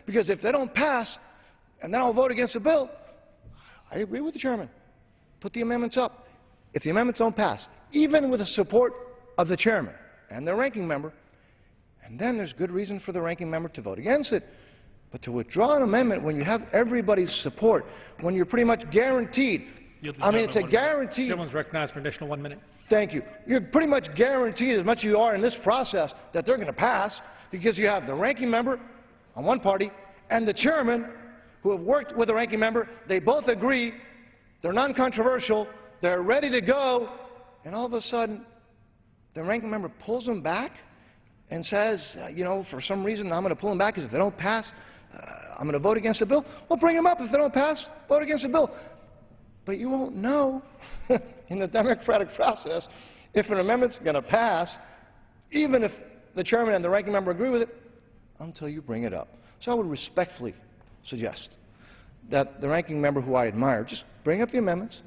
Because if they don't pass, and then I'll vote against the bill, I agree with the chairman. Put the amendments up. If the amendments don't pass, even with the support of the chairman and the ranking member, and then there's good reason for the ranking member to vote against it. But to withdraw an amendment when you have everybody's support, when you're pretty much guaranteed, I mean, it's a guarantee. Gentleman's recognized for additional 1 minute. Thank you. You're pretty much guaranteed, as much as you are in this process, that they're going to pass because you have the ranking member on one party and the chairman who have worked with the ranking member. They both agree. They're non-controversial. They're ready to go. And all of a sudden, the ranking member pulls them back and says, you know, for some reason I'm going to pull them back because if they don't pass, I'm going to vote against the bill. Well, bring them up. If they don't pass, vote against the bill. But you won't know in the democratic process if an amendment's going to pass, even if the chairman and the ranking member agree with it, until you bring it up. So I would respectfully suggest that the ranking member, who I admire, just bring up the amendments.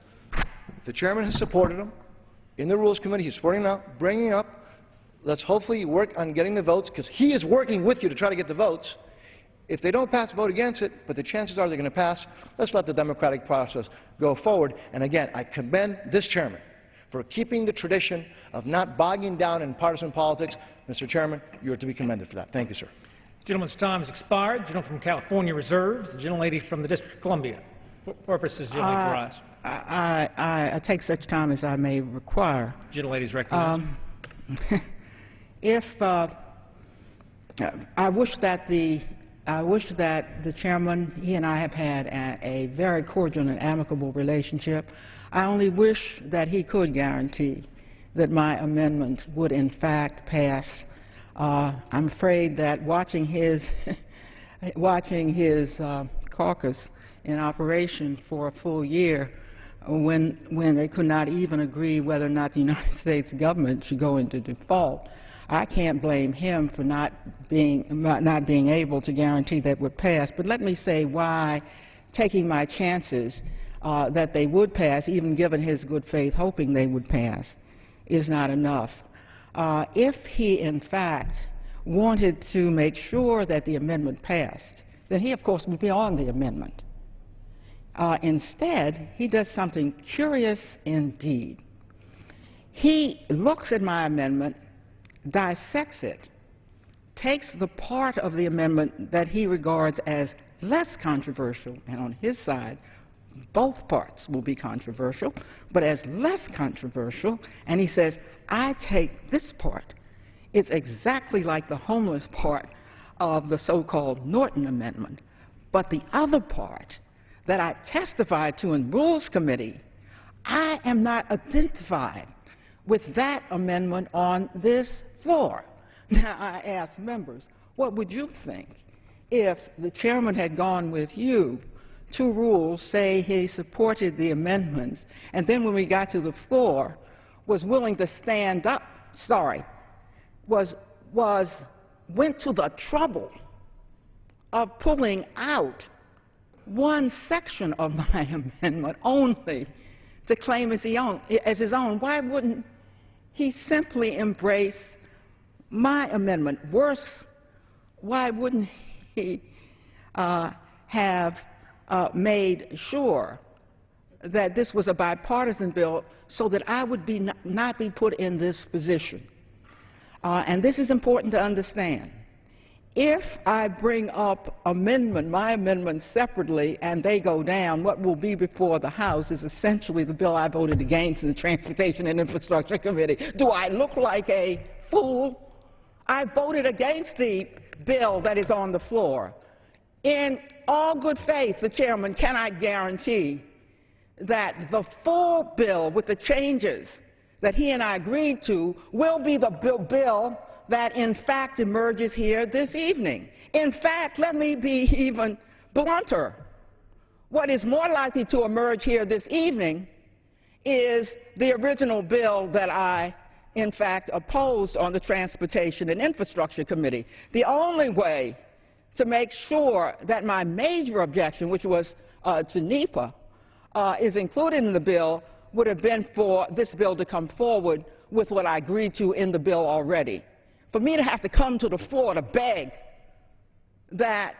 The chairman has supported them. In the Rules Committee, he's supporting them now. Bringing up. Let's hopefully work on getting the votes, because he is working with you to try to get the votes. If they don't pass, vote against it, but the chances are they're going to pass. Let's let the democratic process go forward. And again, I commend this chairman for keeping the tradition of not bogging down in partisan politics. Mr. Chairman, you are to be commended for that. Thank you, sir. The gentleman's time has expired. The gentleman from California reserves. The gentlelady from the District of Columbia. For purposes, gentlelady rise. I take such time as I may require. Gentlelady's recognized. I wish that the chairman, he and I have had a very cordial and amicable relationship. I only wish that he could guarantee that my amendment would in fact pass. I'm afraid that watching his caucus in operation for a full year, when they could not even agree whether or not the United States government should go into default, I can't blame him for not being able to guarantee that would pass. But let me say why taking my chances that they would pass, even given his good faith hoping they would pass, is not enough. If he, in fact, wanted to make sure that the amendment passed, then he, of course, would be on the amendment. Instead, he does something curious indeed. He looks at my amendment, dissects it, takes the part of the amendment that he regards as less controversial, and on his side, both parts will be controversial, but as less controversial, and he says, I take this part. It's exactly like the homeless part of the so-called Norton Amendment, but the other part that I testified to in Rules Committee, I am not identified with that amendment on this floor. Now, I ask members, what would you think if the chairman had gone with you to Rules, say he supported the amendments, and then when we got to the floor, was willing to stand up, went to the trouble of pulling out one section of my amendment only to claim as his own? Why wouldn't he simply embrace my amendment? Worse, why wouldn't he have made sure that this was a bipartisan bill so that I would not be put in this position? And this is important to understand. If I bring up my amendment separately and they go down, what will be before the House is essentially the bill I voted against in the Transportation and Infrastructure Committee. Do I look like a fool? I voted against the bill that is on the floor. In all good faith, the chairman cannot guarantee that the full bill with the changes that he and I agreed to will be the bill that in fact emerges here this evening. In fact, let me be even blunter. What is more likely to emerge here this evening is the original bill that I, in fact, opposed on the Transportation and Infrastructure Committee. The only way to make sure that my major objection, which was to NEPA, is included in the bill would have been for this bill to come forward with what I agreed to in the bill already. For me to have to come to the floor to beg that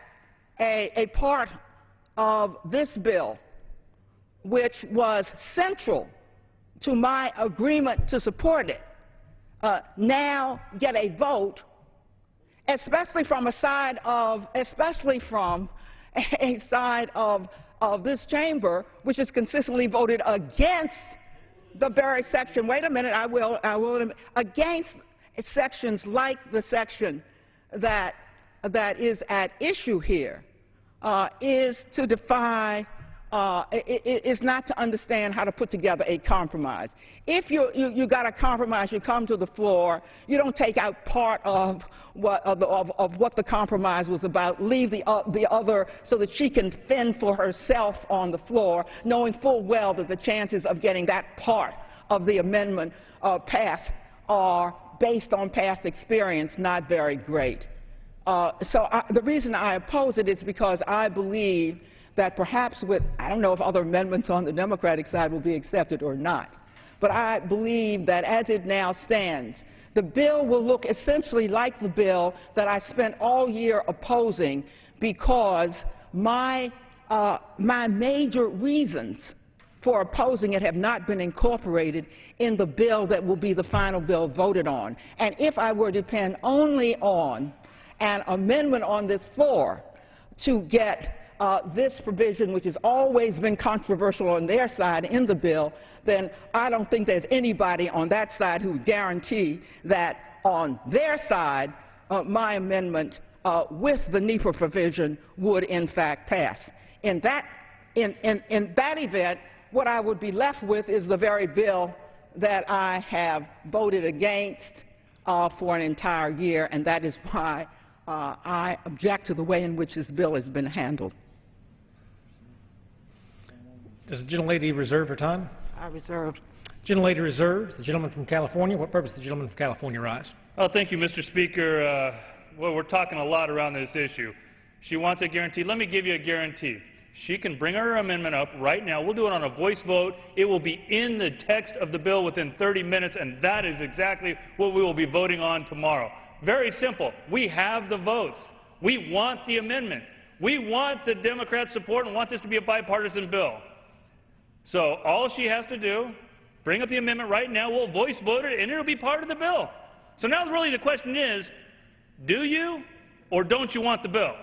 a part of this bill which was central to my agreement to support it now get a vote, especially from a side of this chamber which has consistently voted against the very section. Wait a minute, I will against sections like the section that is at issue here, is to defy, is not to understand how to put together a compromise. If you got a compromise, you come to the floor, you don't take out part of what the compromise was about, leave the other so that she can fend for herself on the floor, knowing full well that the chances of getting that part of the amendment passed are, based on past experience, not very great. The reason I oppose it is because I believe that perhaps with, I don't know if other amendments on the Democratic side will be accepted or not, but I believe that as it now stands, the bill will look essentially like the bill that I spent all year opposing, because my major reasons for opposing it have not been incorporated in the bill that will be the final bill voted on. And if I were to depend only on an amendment on this floor to get this provision, which has always been controversial on their side in the bill, then I don't think there's anybody on that side who would guarantee that on their side my amendment with the NEPA provision would in fact pass. In that event, what I would be left with is the very bill that I have voted against for an entire year, and that is why I object to the way in which this bill has been handled. Does the gentlelady reserve her time? I reserve. Gentlelady reserves. The gentleman from California. What purpose does the gentleman from California rise? Oh, thank you, Mr. Speaker. Well, we're talking a lot around this issue. She wants a guarantee. Let me give you a guarantee. She can bring her amendment up right now. We'll do it on a voice vote. It will be in the text of the bill within 30 minutes, and that is exactly what we will be voting on tomorrow. Very simple. We have the votes. We want the amendment. We want the Democrats' support and want this to be a bipartisan bill. So all she has to do, bring up the amendment right now, we'll voice vote it, and it'll be part of the bill. So now really the question is, do you or don't you want the bill?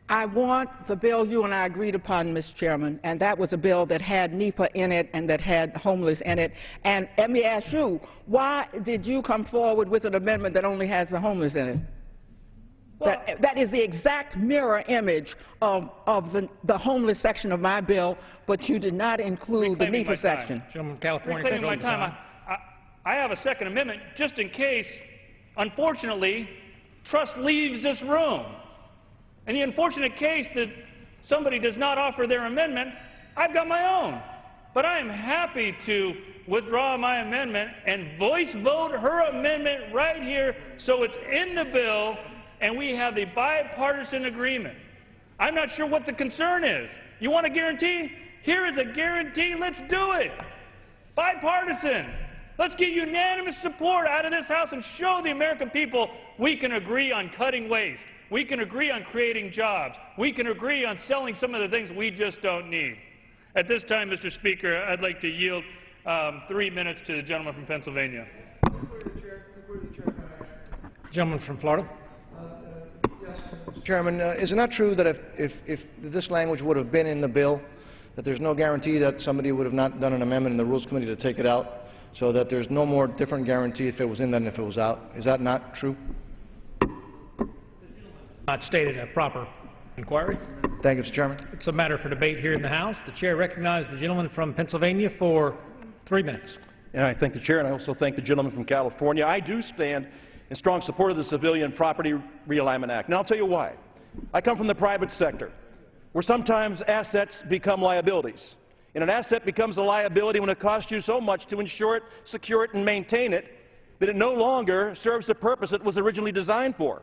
I want the bill you and I agreed upon, Mr. Chairman, and that was a bill that had NEPA in it and that had homeless in it. And let me ask you, why did you come forward with an amendment that only has the homeless in it? Well, that is the exact mirror image of the homeless section of my bill, but you did not include the NEPA section. Gentleman from California. Reclaiming my time. I have a second amendment just in case, unfortunately, trust leaves this room. In the unfortunate case that somebody does not offer their amendment, I've got my own. But I am happy to withdraw my amendment and voice vote her amendment right here so it's in the bill and we have the bipartisan agreement. I'm not sure what the concern is. You want a guarantee? Here is a guarantee. Let's do it. Bipartisan. Let's get unanimous support out of this House and show the American people we can agree on cutting waste. We can agree on creating jobs. We can agree on selling some of the things we just don't need. At this time, Mr. Speaker, I'd like to yield 3 minutes to the gentleman from Pennsylvania. Gentleman from Florida. Yes, Mr. Chairman, is it not true that if this language would have been in the bill, that there's no guarantee that somebody would have not done an amendment in the Rules Committee to take it out, so that there's no more different guarantee if it was in than if it was out? Is that not true? Not stated a proper inquiry. Thank you, Mr. Chairman. It's a matter for debate here in the House. The Chair recognizes the gentleman from Pennsylvania for 3 minutes. And I thank the Chair, and I also thank the gentleman from California. I do stand in strong support of the Civilian Property Realignment Act. Now, I'll tell you why. I come from the private sector, where sometimes assets become liabilities. And an asset becomes a liability when it costs you so much to insure it, secure it, and maintain it that it no longer serves the purpose it was originally designed for.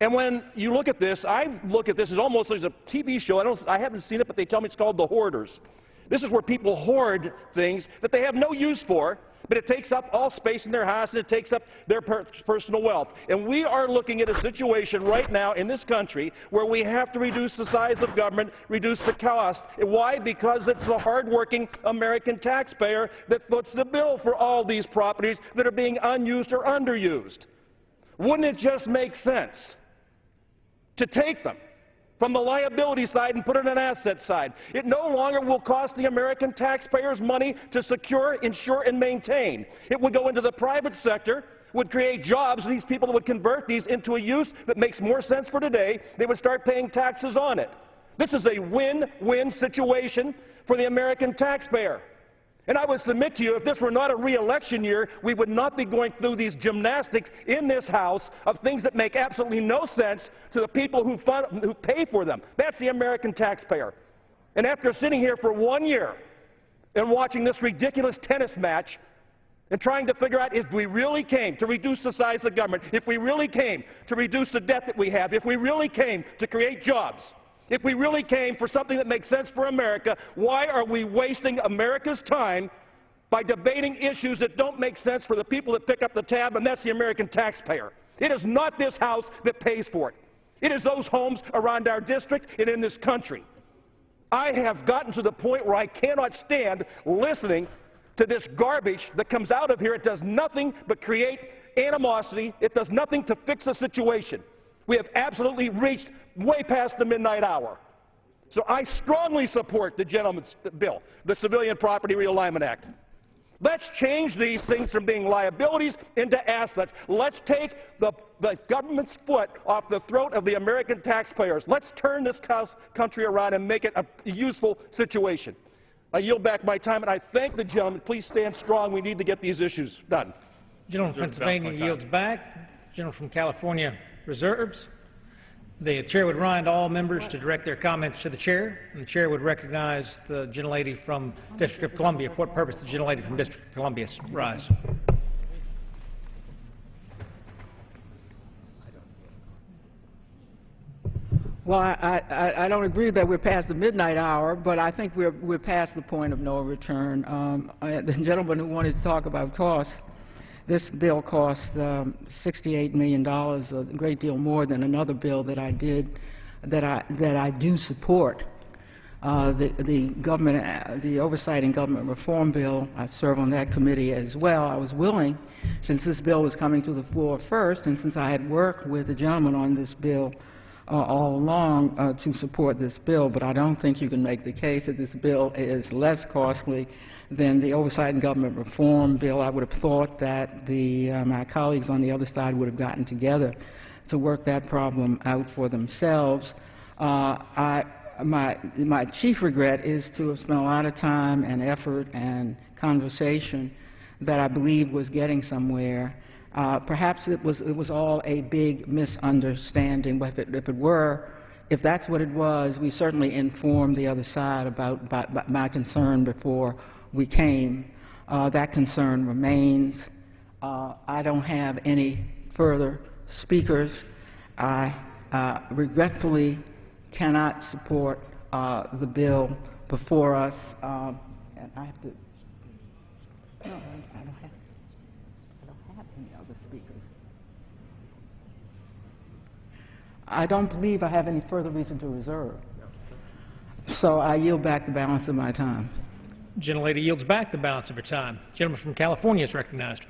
And when you look at this, I look at this as almost as a TV show. I haven't seen it, but they tell me it's called The Hoarders. This is where people hoard things that they have no use for, but it takes up all space in their house and it takes up their personal wealth. And we are looking at a situation right now in this country where we have to reduce the size of government, reduce the cost. Why? Because it's the hardworking American taxpayer that foots the bill for all these properties that are being unused or underused. Wouldn't it just make sense to take them from the liability side and put it on an asset side? It no longer will cost the American taxpayers money to secure, insure, and maintain. It would go into the private sector, would create jobs. These people would convert these into a use that makes more sense for today. They would start paying taxes on it. This is a win-win situation for the American taxpayer. And I would submit to you, if this were not a re-election year, we would not be going through these gymnastics in this House of things that make absolutely no sense to the people who pay for them. That's the American taxpayer. And after sitting here for 1 year and watching this ridiculous tennis match and trying to figure out if we really came to reduce the size of government, if we really came to reduce the debt that we have, if we really came to create jobs, if we really came for something that makes sense for America, why are we wasting America's time by debating issues that don't make sense for the people that pick up the tab, and that's the American taxpayer? It is not this House that pays for it. It is those homes around our district and in this country. I have gotten to the point where I cannot stand listening to this garbage that comes out of here. It does nothing but create animosity. It does nothing to fix the situation. We have absolutely reached way past the midnight hour. So I strongly support the gentleman's bill, the Civilian Property Realignment Act. Let's change these things from being liabilities into assets. Let's take the government's foot off the throat of the American taxpayers. Let's turn this country around and make it a useful situation. I yield back my time, and I thank the gentleman. Please stand strong. We need to get these issues done. Gentleman from Pennsylvania yields back. Gentleman from California reserves. The chair would remind all members to direct their comments to the chair, and the chair would recognize the gentlelady from District of Columbia. For what purpose the gentlelady from District of Columbia rise? Well, I don't agree that we're past the midnight hour, but I think we're past the point of no return. The gentleman who wanted to talk about costs, this bill cost $68 million, a great deal more than another bill that I do support. The Oversight and Government Reform Bill, I serve on that committee as well. I was willing, since this bill was coming to the floor first, and since I had worked with the gentleman on this bill all along, to support this bill, but I don't think you can make the case that this bill is less costly than the Oversight and Government Reform Bill. I would have thought that my colleagues on the other side would have gotten together to work that problem out for themselves. My chief regret is to have spent a lot of time and effort and conversation that I believe was getting somewhere. Perhaps it was all a big misunderstanding, but if that's what it was, we certainly informed the other side about my concern before we came. That concern remains. I don't have any further speakers. I regretfully cannot support the bill before us. And I have to. No, I don't have any other speakers. I don't believe I have any further reason to reserve. So I yield back the balance of my time. Gentlelady yields back the balance of her time. Gentleman from California is recognized.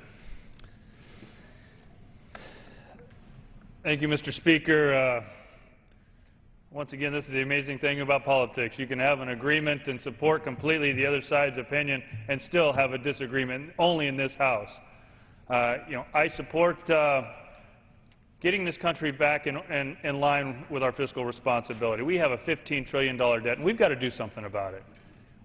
Thank you, Mr. Speaker. Once again, this is the amazing thing about politics. You can have an agreement and support completely the other side's opinion and still have a disagreement, only in this House. I support getting this country back in line with our fiscal responsibility. We have a $15 trillion debt, and we've got to do something about it.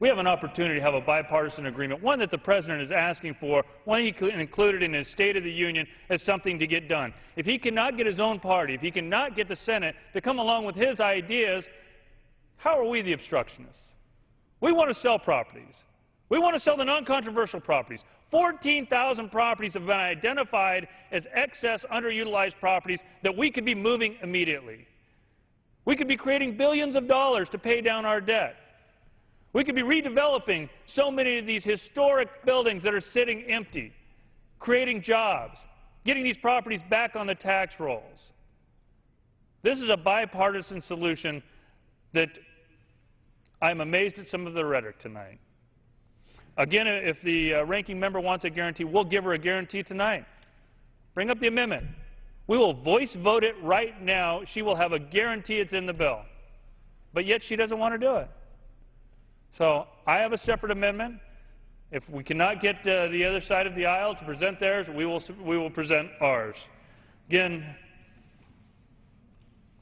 We have an opportunity to have a bipartisan agreement, one that the President is asking for, one he included in his State of the Union as something to get done. If he cannot get his own party, if he cannot get the Senate to come along with his ideas, how are we the obstructionists? We want to sell properties. We want to sell the non-controversial properties. 14,000 properties have been identified as excess, underutilized properties that we could be moving immediately. We could be creating billions of dollars to pay down our debt. We could be redeveloping so many of these historic buildings that are sitting empty, creating jobs, getting these properties back on the tax rolls. This is a bipartisan solution that I'm amazed at some of the rhetoric tonight. Again, if the ranking member wants a guarantee, we'll give her a guarantee tonight. Bring up the amendment. We will voice vote it right now. She will have a guarantee it's in the bill. But yet she doesn't want to do it. So I have a separate amendment. If we cannot get the other side of the aisle to present theirs, we will present ours. Again,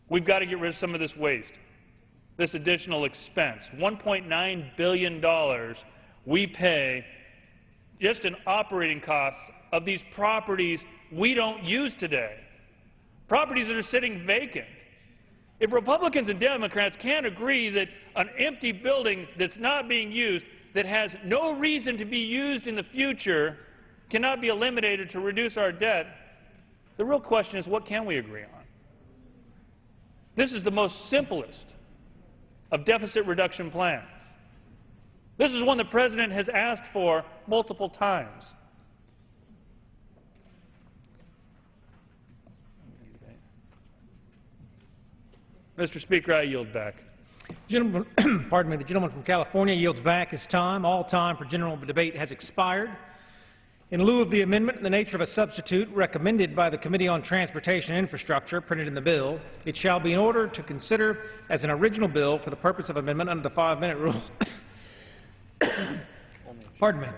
we've got to get rid of some of this waste, this additional expense. $1.9 billion we pay just in operating costs of these properties we don't use today, properties that are sitting vacant. If Republicans and Democrats can't agree that an empty building that's not being used, that has no reason to be used in the future, cannot be eliminated to reduce our debt, the real question is, what can we agree on? This is the most simplest of deficit reduction plans. This is one the President has asked for multiple times. Mr. Speaker, I yield back. Gentleman, pardon me, the gentleman from California yields back his time. All time for general debate has expired. In lieu of the amendment in the nature of a substitute recommended by the Committee on Transportation and Infrastructure printed in the bill, it shall be in order to consider as an original bill for the purpose of amendment under the 5-minute rule. Pardon me.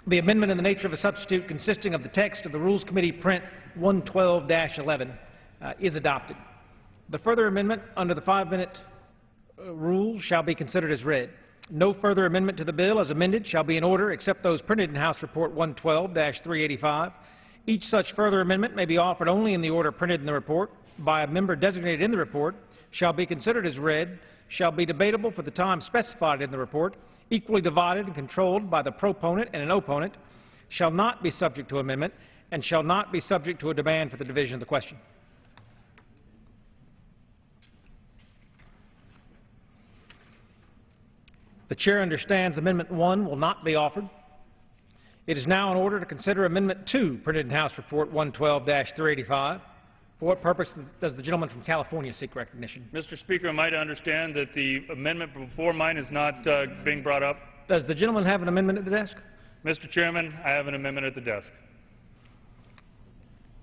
The amendment in the nature of a substitute consisting of the text of the Rules Committee print 112-11 is adopted. The further amendment under the 5-minute rule shall be considered as read. No further amendment to the bill as amended shall be in order except those printed in House Report 112-385. Each such further amendment may be offered only in the order printed in the report by a member designated in the report, shall be considered as read, shall be debatable for the time specified in the report, equally divided and controlled by the proponent and an opponent, shall not be subject to amendment, and shall not be subject to a demand for the division of the question. The Chair understands Amendment 1 will not be offered. It is now in order to consider Amendment 2, printed in House Report 112-385. For what purpose does the gentleman from California seek recognition? Mr. Speaker, am I to understand that the amendment before mine is not being brought up? Does the gentleman have an amendment at the desk? Mr. Chairman, I have an amendment at the desk.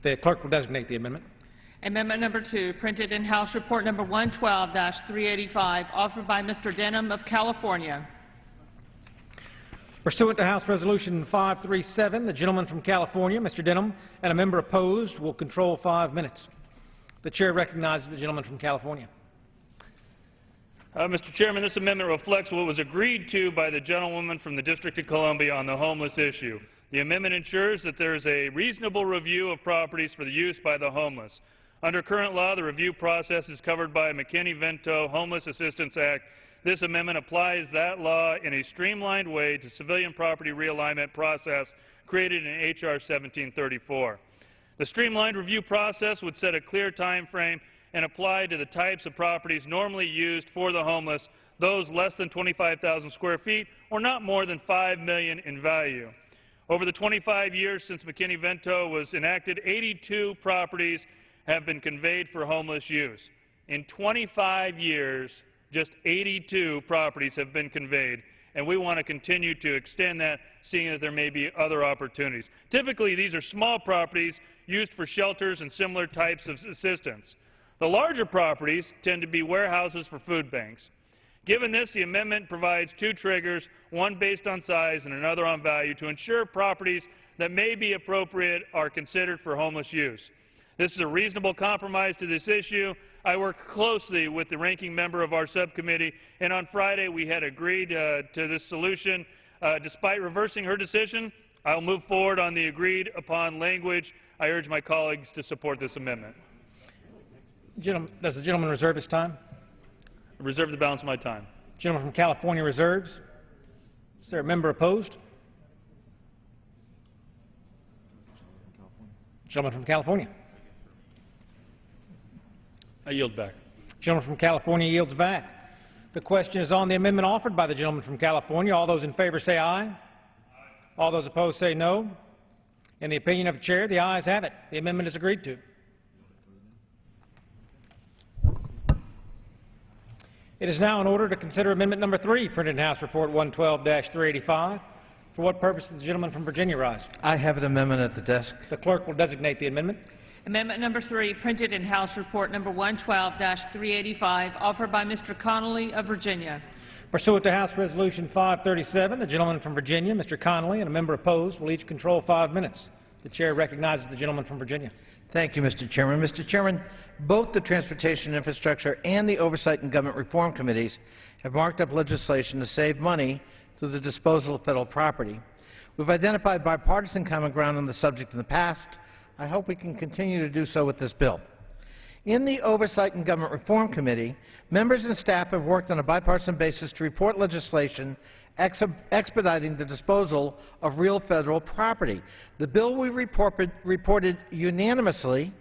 The clerk will designate the amendment. Amendment number 2, printed in House Report number 112-385, offered by Mr. Denham of California. Pursuant to House Resolution 537, the gentleman from California, Mr. Denham, and a member opposed will control 5 minutes. The Chair recognizes the gentleman from California. Mr. Chairman, this amendment reflects what was agreed to by the gentlewoman from the District of Columbia on the homeless issue. The amendment ensures that there is a reasonable review of properties for the use by the homeless. Under current law, the review process is covered by McKinney-Vento Homeless Assistance Act. This amendment applies that law in a streamlined way to civilian property realignment process created in H.R. 1734. The streamlined review process would set a clear time frame and apply to the types of properties normally used for the homeless, those less than 25,000 square feet or not more than $5 million in value. Over the 25 years since McKinney-Vento was enacted, 82 properties have been conveyed for homeless use. In 25 years, just 82 properties have been conveyed, and we want to continue to extend that, seeing that there may be other opportunities. Typically, these are small properties used for shelters and similar types of assistance. The larger properties tend to be warehouses for food banks. Given this, the amendment provides 2 triggers, one based on size and another on value, to ensure properties that may be appropriate are considered for homeless use. This is a reasonable compromise to this issue. I worked closely with the ranking member of our subcommittee, and on Friday we had agreed to this solution. Despite reversing her decision, I will move forward on the agreed-upon language. I urge my colleagues to support this amendment. Does the gentleman reserve his time? I reserve the balance of my time. Gentleman from California reserves. Is there a member opposed? Gentleman from California. I yield back. Gentleman from California yields back. The question is on the amendment offered by the gentleman from California. All those in favor say aye. All those opposed say no. In the opinion of the chair, the ayes have it. The amendment is agreed to. It is now in order to consider Amendment Number 3, printed in House Report 112-385. For what purpose does the gentleman from Virginia rise? I have an amendment at the desk. The clerk will designate the amendment. Amendment Number 3, printed in House Report Number 112-385, offered by Mr. Connolly of Virginia. Pursuant to House Resolution 537, the gentleman from Virginia, Mr. Connolly, and a member opposed will each control 5 minutes. The chair recognizes the gentleman from Virginia. Thank you, Mr. Chairman. Mr. Chairman, both the Transportation Infrastructure and the Oversight and Government Reform Committees have marked up legislation to save money through the disposal of federal property. We've identified bipartisan common ground on the subject in the past. I hope we can continue to do so with this bill. In the Oversight and Government Reform Committee, members and staff have worked on a bipartisan basis to report legislation expediting the disposal of real federal property. The bill we reported unanimously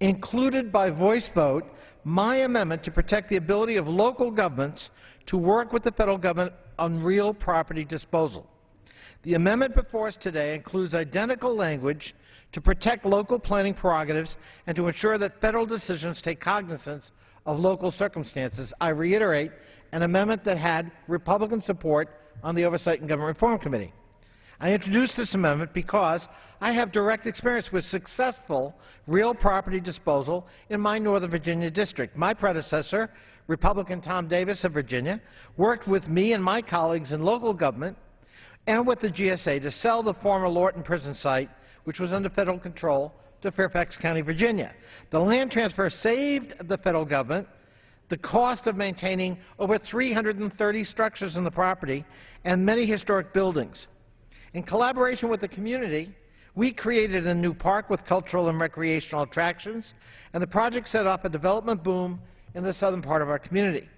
included by voice vote my amendment to protect the ability of local governments to work with the federal government on real property disposal. The amendment before us today includes identical language to protect local planning prerogatives and to ensure that federal decisions take cognizance of local circumstances. I reiterate, an amendment that had Republican support on the Oversight and Government Reform Committee. I introduced this amendment because I have direct experience with successful real property disposal in my Northern Virginia district. My predecessor, Republican Tom Davis of Virginia, worked with me and my colleagues in local government and with the GSA to sell the former Lorton prison site, which was under federal control, to Fairfax County, Virginia. The land transfer saved the federal government the cost of maintaining over 330 structures on the property and many historic buildings. In collaboration with the community, we created a new park with cultural and recreational attractions, and the project set off a development boom in the southern part of our community.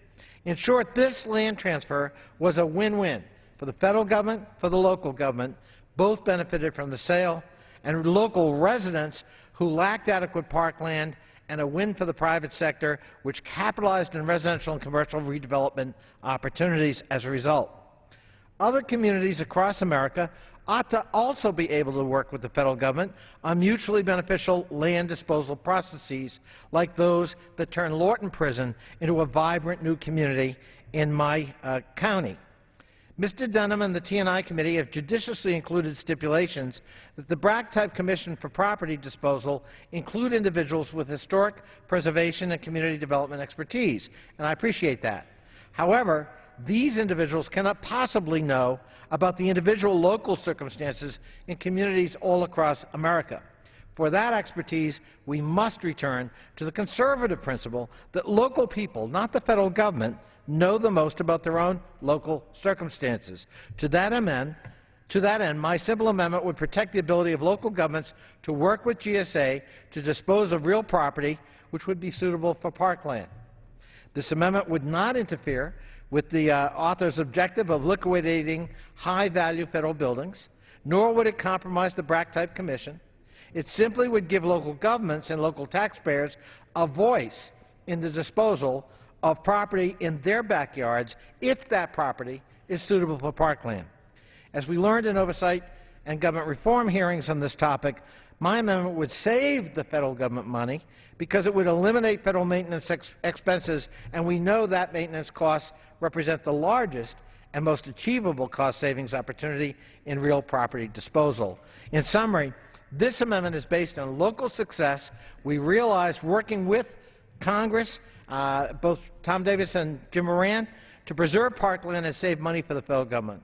In short, this land transfer was a win-win for the federal government, for the local government. Both benefited from the sale, and local residents who lacked adequate parkland, and a win for the private sector, which capitalized on residential and commercial redevelopment opportunities as a result. Other communities across America ought to also be able to work with the federal government on mutually beneficial land disposal processes like those that turn Lorton Prison into a vibrant new community in my county. Mr. Denham and the T&I Committee have judiciously included stipulations that the BRAC-type Commission for Property Disposal include individuals with historic preservation and community development expertise, and I appreciate that. However, these individuals cannot possibly know about the individual local circumstances in communities all across America. For that expertise, we must return to the conservative principle that local people, not the federal government, know the most about their own local circumstances. To that end, my simple amendment would protect the ability of local governments to work with GSA to dispose of real property which would be suitable for parkland. This amendment would not interfere with the author's objective of liquidating high-value federal buildings, nor would it compromise the BRAC-type Commission. It simply would give local governments and local taxpayers a voice in the disposal of property in their backyards if that property is suitable for parkland. As we learned in Oversight and Government Reform hearings on this topic, my amendment would save the federal government money because it would eliminate federal maintenance expenses, and we know that maintenance costs represent the largest and most achievable cost savings opportunity in real property disposal. In summary, this amendment is based on local success. We realized working with Congress, both Tom Davis and Jim Moran, to preserve parkland and save money for the federal government.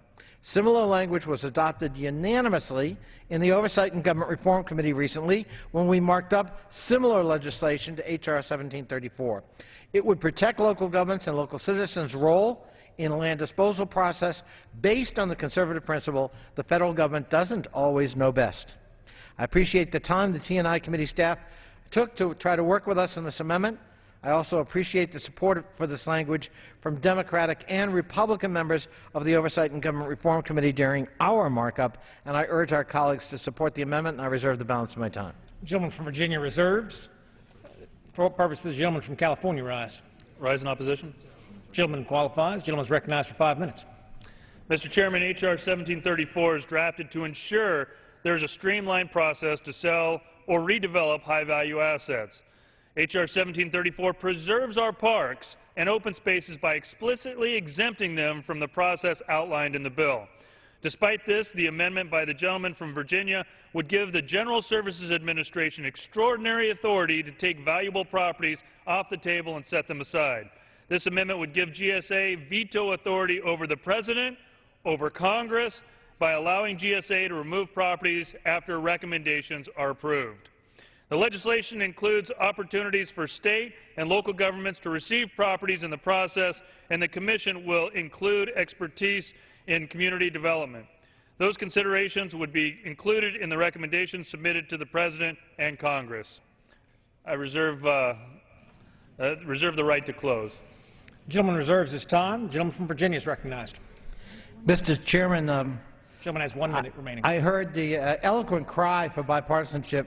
Similar language was adopted unanimously in the Oversight and Government Reform Committee recently when we marked up similar legislation to H.R. 1734. It would protect local governments and local citizens' role in a land disposal process based on the conservative principle the federal government doesn't always know best. I appreciate the time the T&I Committee staff took to try to work with us on this amendment. I also appreciate the support for this language from Democratic and Republican members of the Oversight and Government Reform Committee during our markup, and I urge our colleagues to support the amendment, and I reserve the balance of my time. The gentleman from Virginia reserves. For what purpose does the gentleman from California rise? Rise in opposition. Gentleman qualifies. Gentleman is recognized for 5 minutes. Mr. Chairman, H.R. 1734 is drafted to ensure there is a streamlined process to sell or redevelop high-value assets. H.R. 1734 preserves our parks and open spaces by explicitly exempting them from the process outlined in the bill. Despite this, the amendment by the gentleman from Virginia would give the General Services Administration extraordinary authority to take valuable properties off the table and set them aside. This amendment would give GSA veto authority over the President, over Congress, by allowing GSA to remove properties after recommendations are approved. The legislation includes opportunities for state and local governments to receive properties in the process, and the Commission will include expertise in community development. Those considerations would be included in the recommendations submitted to the President and Congress. I reserve the right to close. The gentleman reserves his time. The gentleman from Virginia is recognized. Mr. Chairman, the gentleman has 1 minute remaining. I heard the eloquent cry for bipartisanship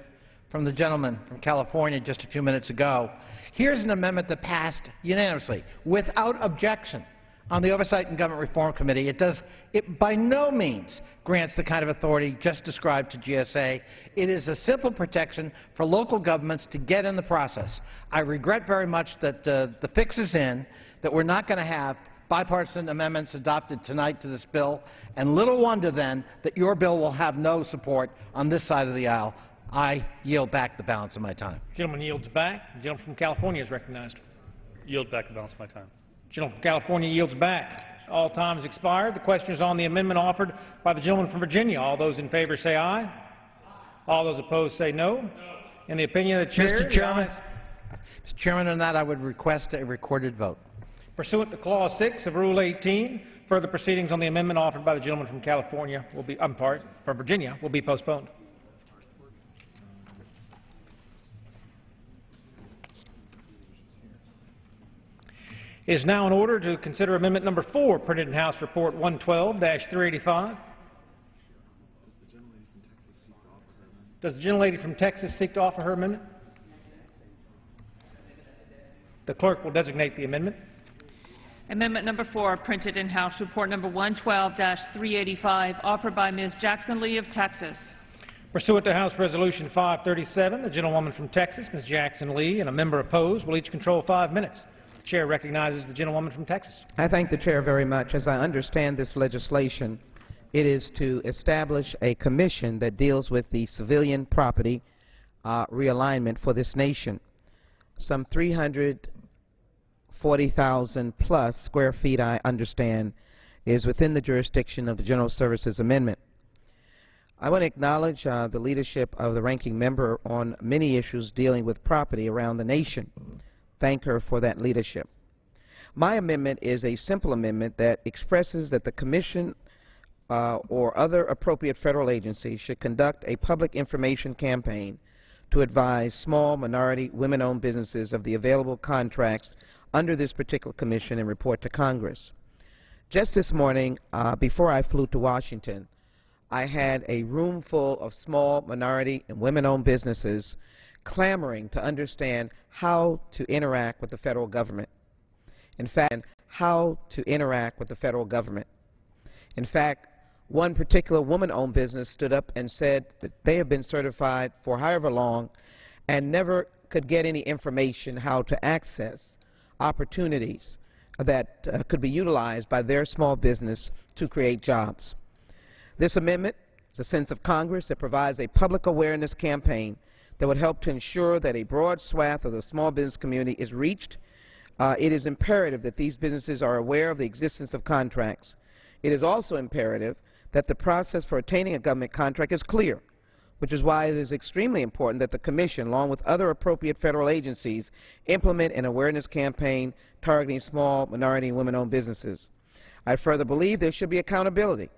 from the gentleman from California just a few minutes ago. Here's an amendment that passed unanimously, without objection, on the Oversight and Government Reform Committee. It by no means grants the kind of authority just described to GSA. It is a simple protection for local governments to get in the process. I regret very much that the fix is in, that we're not going to have bipartisan amendments adopted tonight to this bill, and little wonder then that your bill will have no support on this side of the aisle. I yield back the balance of my time. The gentleman yields back. The gentleman from California is recognized. Yield back the balance of my time. The gentleman from California yields back. All time has expired. The question is on the amendment offered by the gentleman from Virginia. All those in favor say aye. All those opposed say no. In the opinion of the Chair, Mr. Chairman, on that I would request a recorded vote. Pursuant to Clause 6 of Rule 18, further proceedings on the amendment offered by the gentleman from California will be, from Virginia, will be postponed. It is now in order to consider Amendment Number 4, printed in House Report 112-385. Does the gentlelady from Texas seek to offer her amendment? The clerk will designate the amendment. Amendment Number 4, printed in House Report Number 112-385, offered by Ms. Jackson Lee of Texas. Pursuant to House Resolution 537, the gentlewoman from Texas, Ms. Jackson Lee, and a member opposed will each control 5 minutes. The Chair recognizes the gentlewoman from Texas. I thank the Chair very much. As I understand this legislation, it is to establish a commission that deals with the civilian property realignment for this nation. Some 340,000 plus square feet, I understand, is within the jurisdiction of the General Services Amendment. I want to acknowledge the leadership of the ranking member on many issues dealing with property around the nation. Thank her for that leadership. My amendment is a simple amendment that expresses that the Commission or other appropriate federal agencies should conduct a public information campaign to advise small, minority, women-owned businesses of the available contracts under this particular commission and report to Congress. Just this morning, before I flew to Washington, I had a room full of small, minority, and women-owned businesses clamoring to understand how to interact with the federal government. In fact, one particular woman-owned business stood up and said that they have been certified for however long and never could get any information how to access opportunities that could be utilized by their small business to create jobs. This amendment is a sense of Congress that provides a public awareness campaign that would help to ensure that a broad swath of the small business community is reached. It is imperative that these businesses are aware of the existence of contracts. It is also imperative that the process for attaining a government contract is clear, which is why it is extremely important that the Commission, along with other appropriate federal agencies, implement an awareness campaign targeting small, minority, and women-owned businesses. I further believe there should be accountability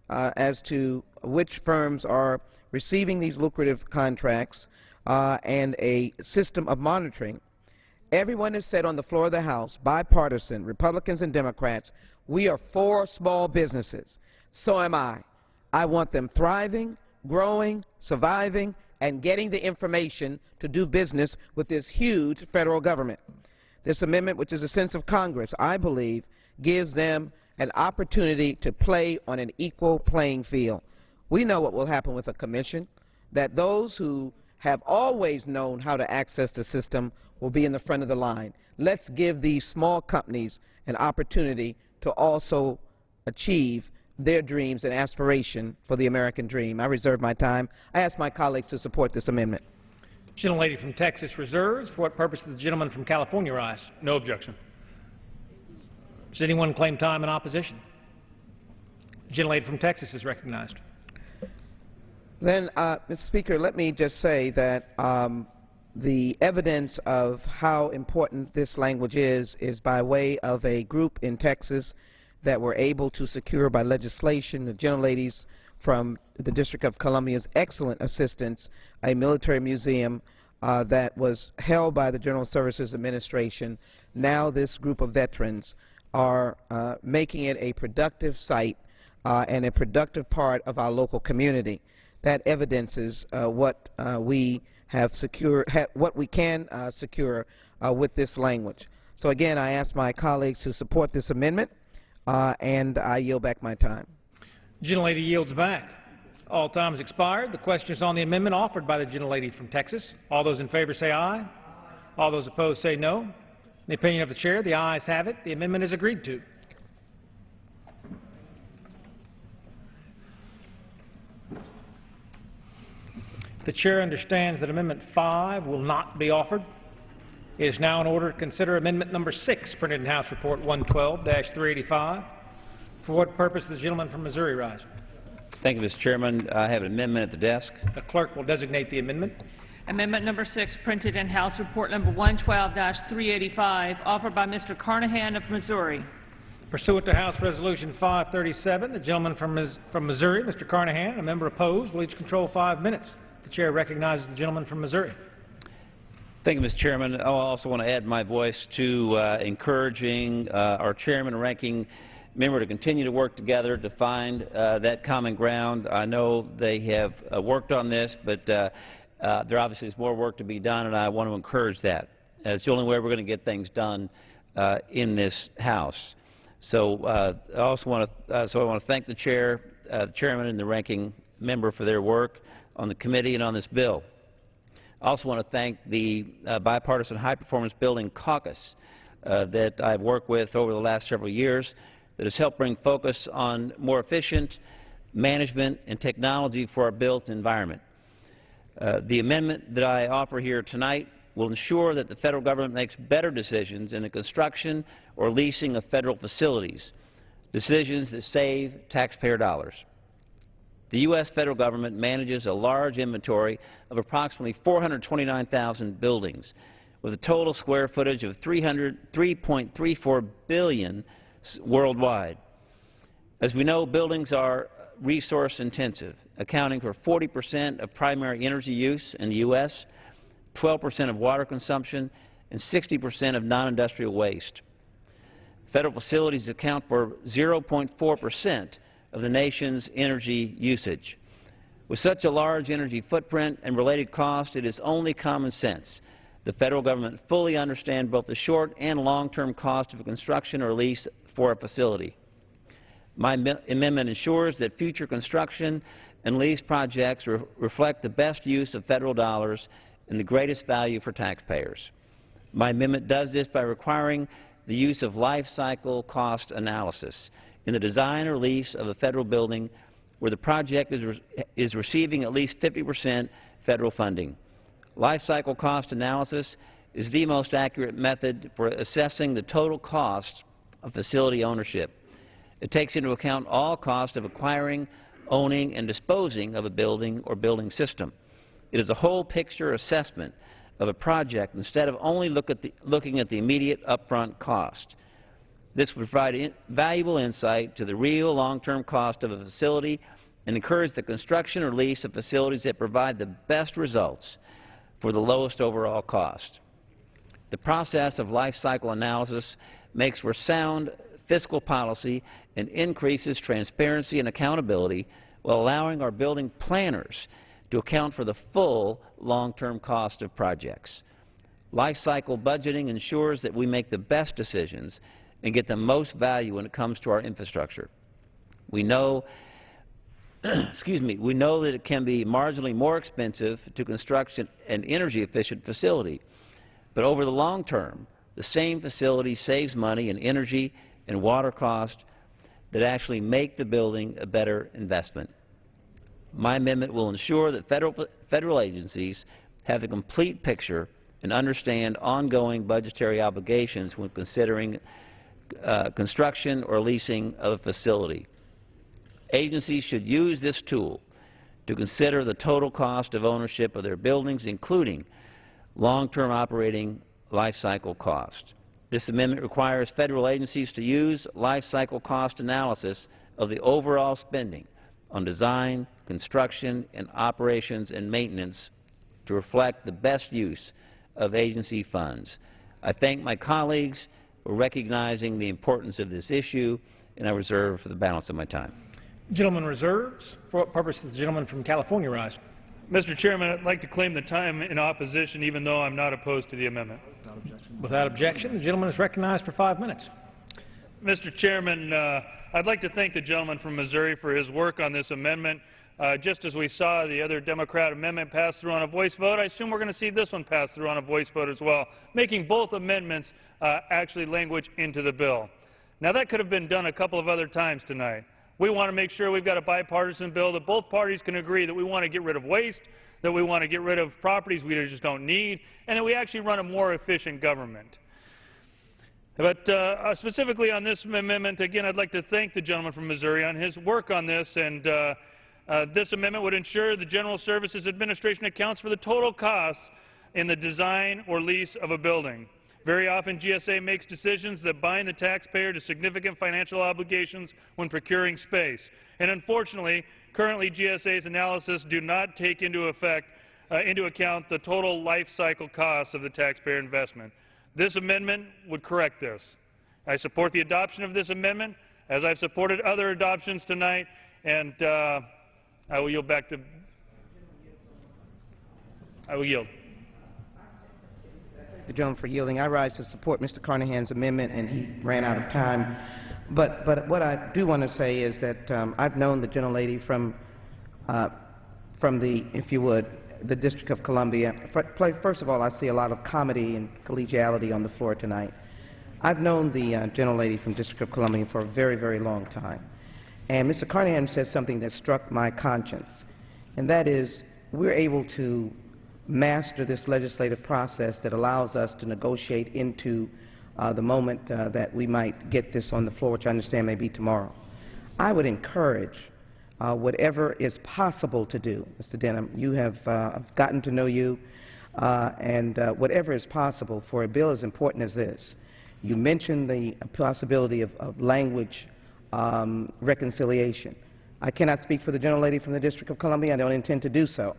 as to which firms are receiving these lucrative contracts and a system of monitoring. Everyone has said on the floor of the House, bipartisan, Republicans and Democrats, we are for small businesses. So am I. I want them thriving, growing, surviving, and getting the information to do business with this huge federal government. This amendment, which is a sense of Congress, I believe, gives them an opportunity to play on an equal playing field. We know what will happen with a commission, that those who have always known how to access the system will be in the front of the line. Let's give these small companies an opportunity to also achieve their dreams and aspiration for the American dream. I reserve my time. I ask my colleagues to support this amendment. Gentlelady from Texas reserves. For what purpose does the gentleman from California rise? No objection. Does anyone claim time in opposition? The gentlelady from Texas is recognized. Then, Mr. Speaker, let me just say that the evidence of how important this language is by way of a group in Texas that were able to secure by legislation, the gentleladies from the District of Columbia's excellent assistance, a military museum that was held by the General Services Administration. Now this group of veterans are making it a productive site and a productive part of our local community. That evidences what we have secure, what we can secure with this language. So again, I ask my colleagues to support this amendment, and I yield back my time. Gentlelady yields back. All time has expired. The question is on the amendment offered by the gentlelady from Texas. All those in favor say aye. All those opposed say no. In the opinion of the chair, the ayes have it. The amendment is agreed to. The chair understands that Amendment 5 will not be offered. It is now in order to consider Amendment number 6, printed in House Report 112-385. For what purpose does the gentleman from Missouri rise? Thank you, Mr. Chairman. I have an amendment at the desk. The clerk will designate the amendment. Amendment number 6, printed in House Report number 112-385, offered by Mr. Carnahan of Missouri. Pursuant to House Resolution 537, the gentleman from Missouri, Mr. Carnahan, a member opposed, will each control 5 minutes. The chair recognizes the gentleman from Missouri. Thank you, Mr. Chairman. I also want to add my voice to encouraging our chairman and ranking member to continue to work together to find that common ground. I know they have worked on this, but there obviously is more work to be done, and I want to encourage that. It's the only way we're going to get things done in this House. So I want to thank the chair, the chairman, and the ranking member for their work on the committee and on this bill. I also want to thank the Bipartisan High Performance Building Caucus that I've worked with over the last several years that has helped bring focus on more efficient management and technology for our built environment. The amendment that I offer here tonight will ensure that the federal government makes better decisions in the construction or leasing of federal facilities, decisions that save taxpayer dollars. The U.S. federal government manages a large inventory of approximately 429,000 buildings with a total square footage of 3.34 billion worldwide. As we know, buildings are resource intensive, accounting for 40% of primary energy use in the U.S., 12% of water consumption, and 60% of non-industrial waste. Federal facilities account for 0.4% of the nation's energy usage. With such a large energy footprint and related costs, it is only common sense the federal government fully understand both the short and long-term cost of a construction or lease for a facility. My amendment ensures that future construction and lease projects reflect the best use of federal dollars and the greatest value for taxpayers. My amendment does this by requiring the use of life cycle cost analysis in the design or lease of a federal building where the project is receiving at least 50% federal funding. Life cycle cost analysis is the most accurate method for assessing the total cost of facility ownership. It takes into account all costs of acquiring, owning, and disposing of a building or building system. It is a whole picture assessment of a project instead of only looking at the immediate upfront cost. This would provide valuable insight to the real long-term cost of a facility and encourage the construction or lease of facilities that provide the best results for the lowest overall cost. The process of life cycle analysis makes for sound fiscal policy and increases transparency and accountability while allowing our building planners to account for the full long-term cost of projects. Life cycle budgeting ensures that we make the best decisions and get the most value when it comes to our infrastructure. We know we know that it can be marginally more expensive to construct an energy-efficient facility, but over the long term, the same facility saves money in energy and water costs that actually make the building a better investment. My amendment will ensure that federal agencies have a complete picture and understand ongoing budgetary obligations when considering construction or leasing of a facility. Agencies should use this tool to consider the total cost of ownership of their buildings, including long-term operating life cycle cost. This amendment requires federal agencies to use life cycle cost analysis of the overall spending on design, construction, and operations and maintenance to reflect the best use of agency funds. I thank my colleagues for recognizing the importance of this issue, and I reserve for the balance of my time. Gentleman reserves. For what purpose does the gentleman from California rise? Mr. Chairman, I'd like to claim the time in opposition, even though I'm not opposed to the amendment. Without objection, the gentleman is recognized for 5 minutes. Mr. Chairman, I'd like to thank the gentleman from Missouri for his work on this amendment. Just as we saw the other Democrat amendment pass through on a voice vote, I assume we're going to see this one pass through on a voice vote as well, making both amendments actually language into the bill. Now, that could have been done a couple of other times tonight. We want to make sure we've got a bipartisan bill that both parties can agree that we want to get rid of waste, that we want to get rid of properties we just don't need, and that we actually run a more efficient government. But specifically on this amendment, again, I'd like to thank the gentleman from Missouri on his work on this, and this amendment would ensure the General Services Administration accounts for the total costs in the design or lease of a building. Very often, GSA makes decisions that bind the taxpayer to significant financial obligations when procuring space. And unfortunately, currently GSA's analysis do not take into account the total life cycle costs of the taxpayer investment. This amendment would correct this. I support the adoption of this amendment, as I've supported other adoptions tonight, and I will yield back to... I will yield. The gentleman for yielding. I rise to support Mr. Carnahan's amendment, and he ran out of time. But what I do want to say is that I've known the gentlelady from the, if you would, the District of Columbia. First of all, I see a lot of comedy and collegiality on the floor tonight. I've known the gentlelady from District of Columbia for a very, very long time. And Mr. Carnahan said something that struck my conscience, and that is we're able to master this legislative process that allows us to negotiate into the moment that we might get this on the floor, which I understand may be tomorrow. I would encourage whatever is possible to do. Mr. Denham, you have gotten to know you, and whatever is possible for a bill as important as this. You mentioned the possibility of language reconciliation. I cannot speak for the gentlelady from the District of Columbia. I don't intend to do so.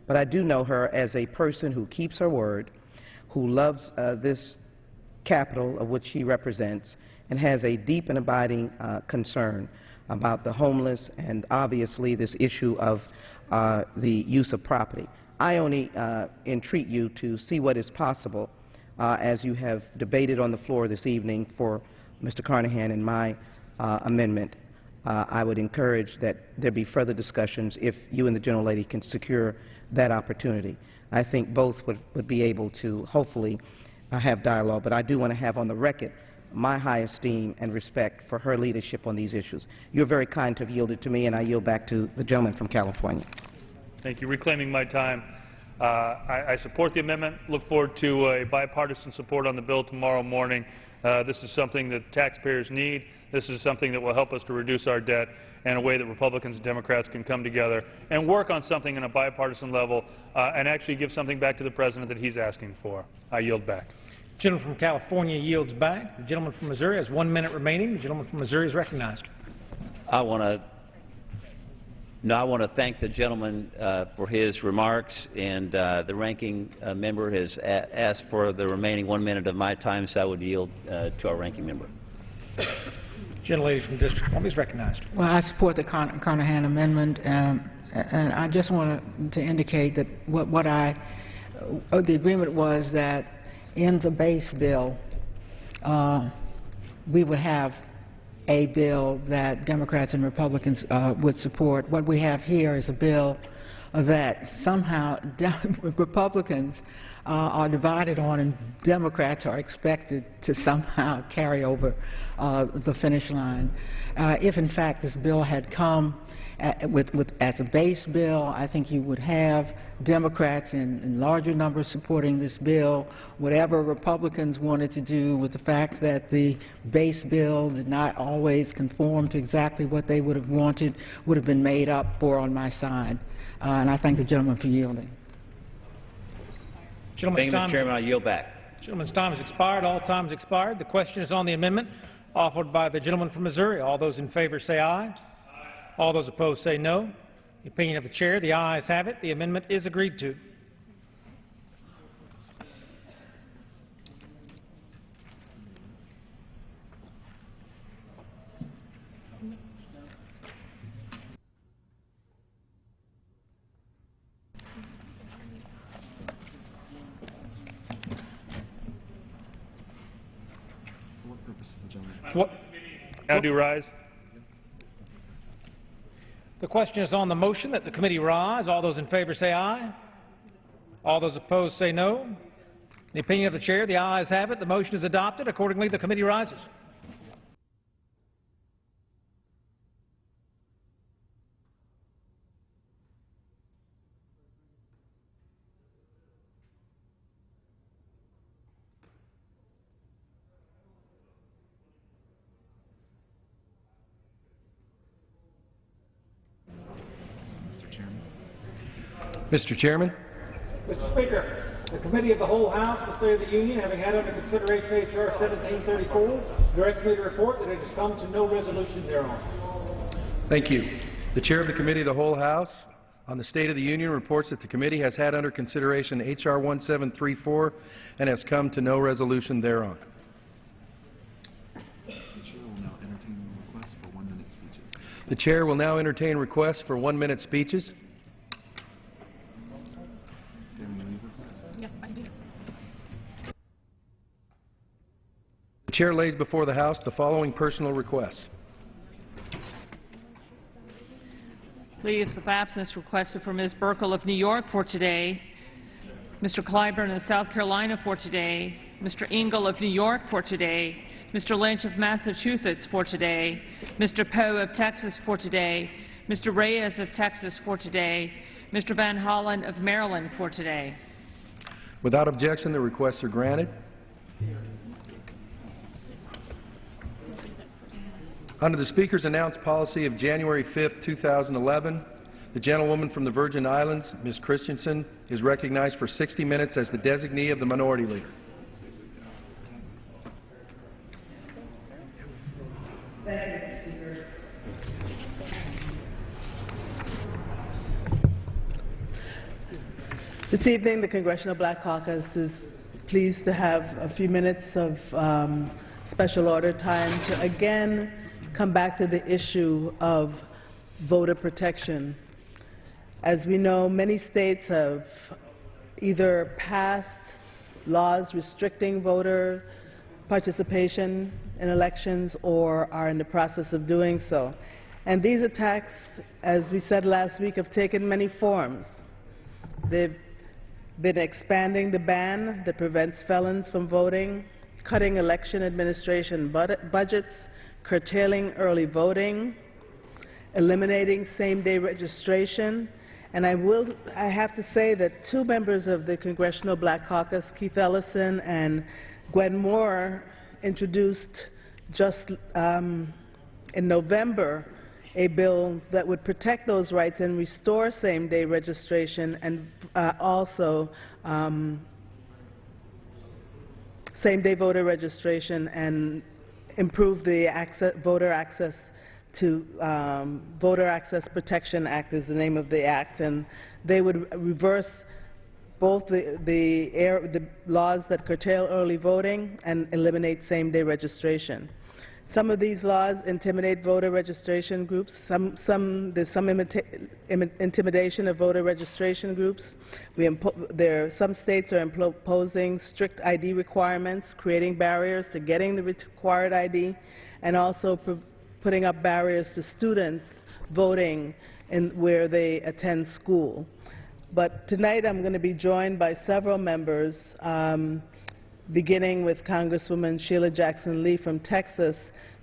But I do know her as a person who keeps her word, who loves this capital of which she represents, and has a deep and abiding concern about the homeless and obviously this issue of the use of property. I only entreat you to see what is possible as you have debated on the floor this evening for Mr. Carnahan and my amendment. I would encourage that there be further discussions if you and the gentlelady can secure that opportunity. I think both would be able to hopefully have dialogue, but I do want to have on the record my high esteem and respect for her leadership on these issues. You're very kind to have yielded to me, and I yield back to the gentleman from California. Thank you. Reclaiming my time. I support the amendment. Look forward to a bipartisan support on the bill tomorrow morning. This is something that taxpayers need. This is something that will help us to reduce our debt in a way that Republicans and Democrats can come together and work on something on a bipartisan level and actually give something back to the President that he's asking for. I yield back. The gentleman from California yields back. The gentleman from Missouri has 1 minute remaining. The gentleman from Missouri is recognized. I want to thank the gentleman for his remarks, and the ranking member has asked for the remaining 1 minute of my time, so I would yield to our ranking member. Gentlelady from District of Columbia is recognized. Well, I support the Carnahan amendment, and I just wanted to indicate that the agreement was that in the base bill, we would have a bill that Democrats and Republicans would support. What we have here is a bill that somehow Republicans are divided on and Democrats are expected to somehow carry over the finish line. If in fact this bill had come as a base bill, I think you would have Democrats in larger numbers supporting this bill. Whatever Republicans wanted to do with the fact that the base bill did not always conform to exactly what they would have wanted would have been made up for on my side. And I thank the gentleman for yielding. Thank you, Mr. Chairman. I yield back. Gentleman's time has expired. All time has expired. The question is on the amendment offered by the gentleman from Missouri. All those in favor say aye. All those opposed say no. The opinion of the chair, the ayes have it. The amendment is agreed to. Now do rise. The question is on the motion that the committee rise. All those in favor say aye. All those opposed say no. The opinion of the chair, the ayes have it. The motion is adopted. Accordingly, the committee rises. Mr. Chairman. Mr. Speaker, the Committee of the Whole House, the State of the Union, having had under consideration H.R. 1734, directs me to report that it has come to no resolution thereon. Thank you. The Chair of the Committee of the Whole House on the State of the Union reports that the committee has had under consideration H.R. 1734 and has come to no resolution thereon. The Chair will now entertain requests for 1-minute speeches. The Chair lays before the House the following personal requests. Leave of absence requested for Ms. Burkle of New York for today, Mr. Clyburn of South Carolina for today, Mr. Engel of New York for today, Mr. Lynch of Massachusetts for today, Mr. Poe of Texas for today, Mr. Reyes of Texas for today, Mr. Van Hollen of Maryland for today. Without objection, the requests are granted. Under the Speaker's announced policy of January 5, 2011, the gentlewoman from the Virgin Islands, Ms. Christensen, is recognized for 60 minutes as the designee of the Minority Leader. This evening, the Congressional Black Caucus is pleased to have a few minutes of special order time to again come back to the issue of voter protection. As we know, many states have either passed laws restricting voter participation in elections or are in the process of doing so. And these attacks, as we said last week, have taken many forms. They've been expanding the ban that prevents felons from voting, cutting election administration budgets, curtailing early voting, eliminating same-day registration. And I have to say that two members of the Congressional Black Caucus, Keith Ellison and Gwen Moore, introduced just in November a bill that would protect those rights and restore same-day registration and also same-day voter registration and improve the voter access to Voter Access Protection Act is the name of the act, and they would reverse both the laws that curtail early voting and eliminate same-day registration. Some of these laws intimidate voter registration groups. There's some intimidation of voter registration groups. Some states are imposing strict ID requirements, creating barriers to getting the required ID, and also putting up barriers to students voting where they attend school. But tonight I'm going to be joined by several members, beginning with Congresswoman Sheila Jackson Lee from Texas,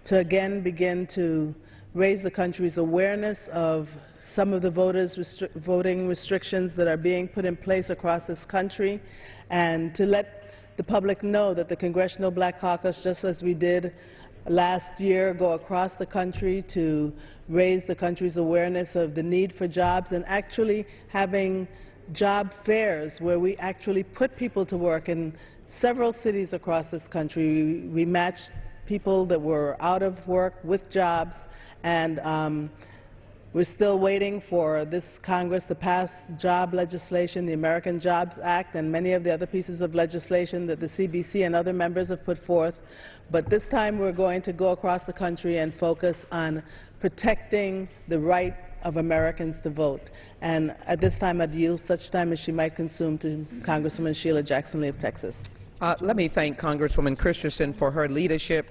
to again begin to raise the country's awareness of some of the voting restrictions that are being put in place across this country, and to let the public know that the Congressional Black Caucus, just as we did last year, go across the country to raise the country's awareness of the need for jobs and actually having job fairs where we actually put people to work. In several cities across this country, we matched people that were out of work with jobs, and we're still waiting for this Congress to pass job legislation, the American Jobs Act, and many of the other pieces of legislation that the CBC and other members have put forth. But this time we're going to go across the country and focus on protecting the right of Americans to vote. And at this time I'd yield such time as she might consume to Congresswoman Sheila Jackson Lee of Texas. Let me thank Congresswoman Christensen for her leadership,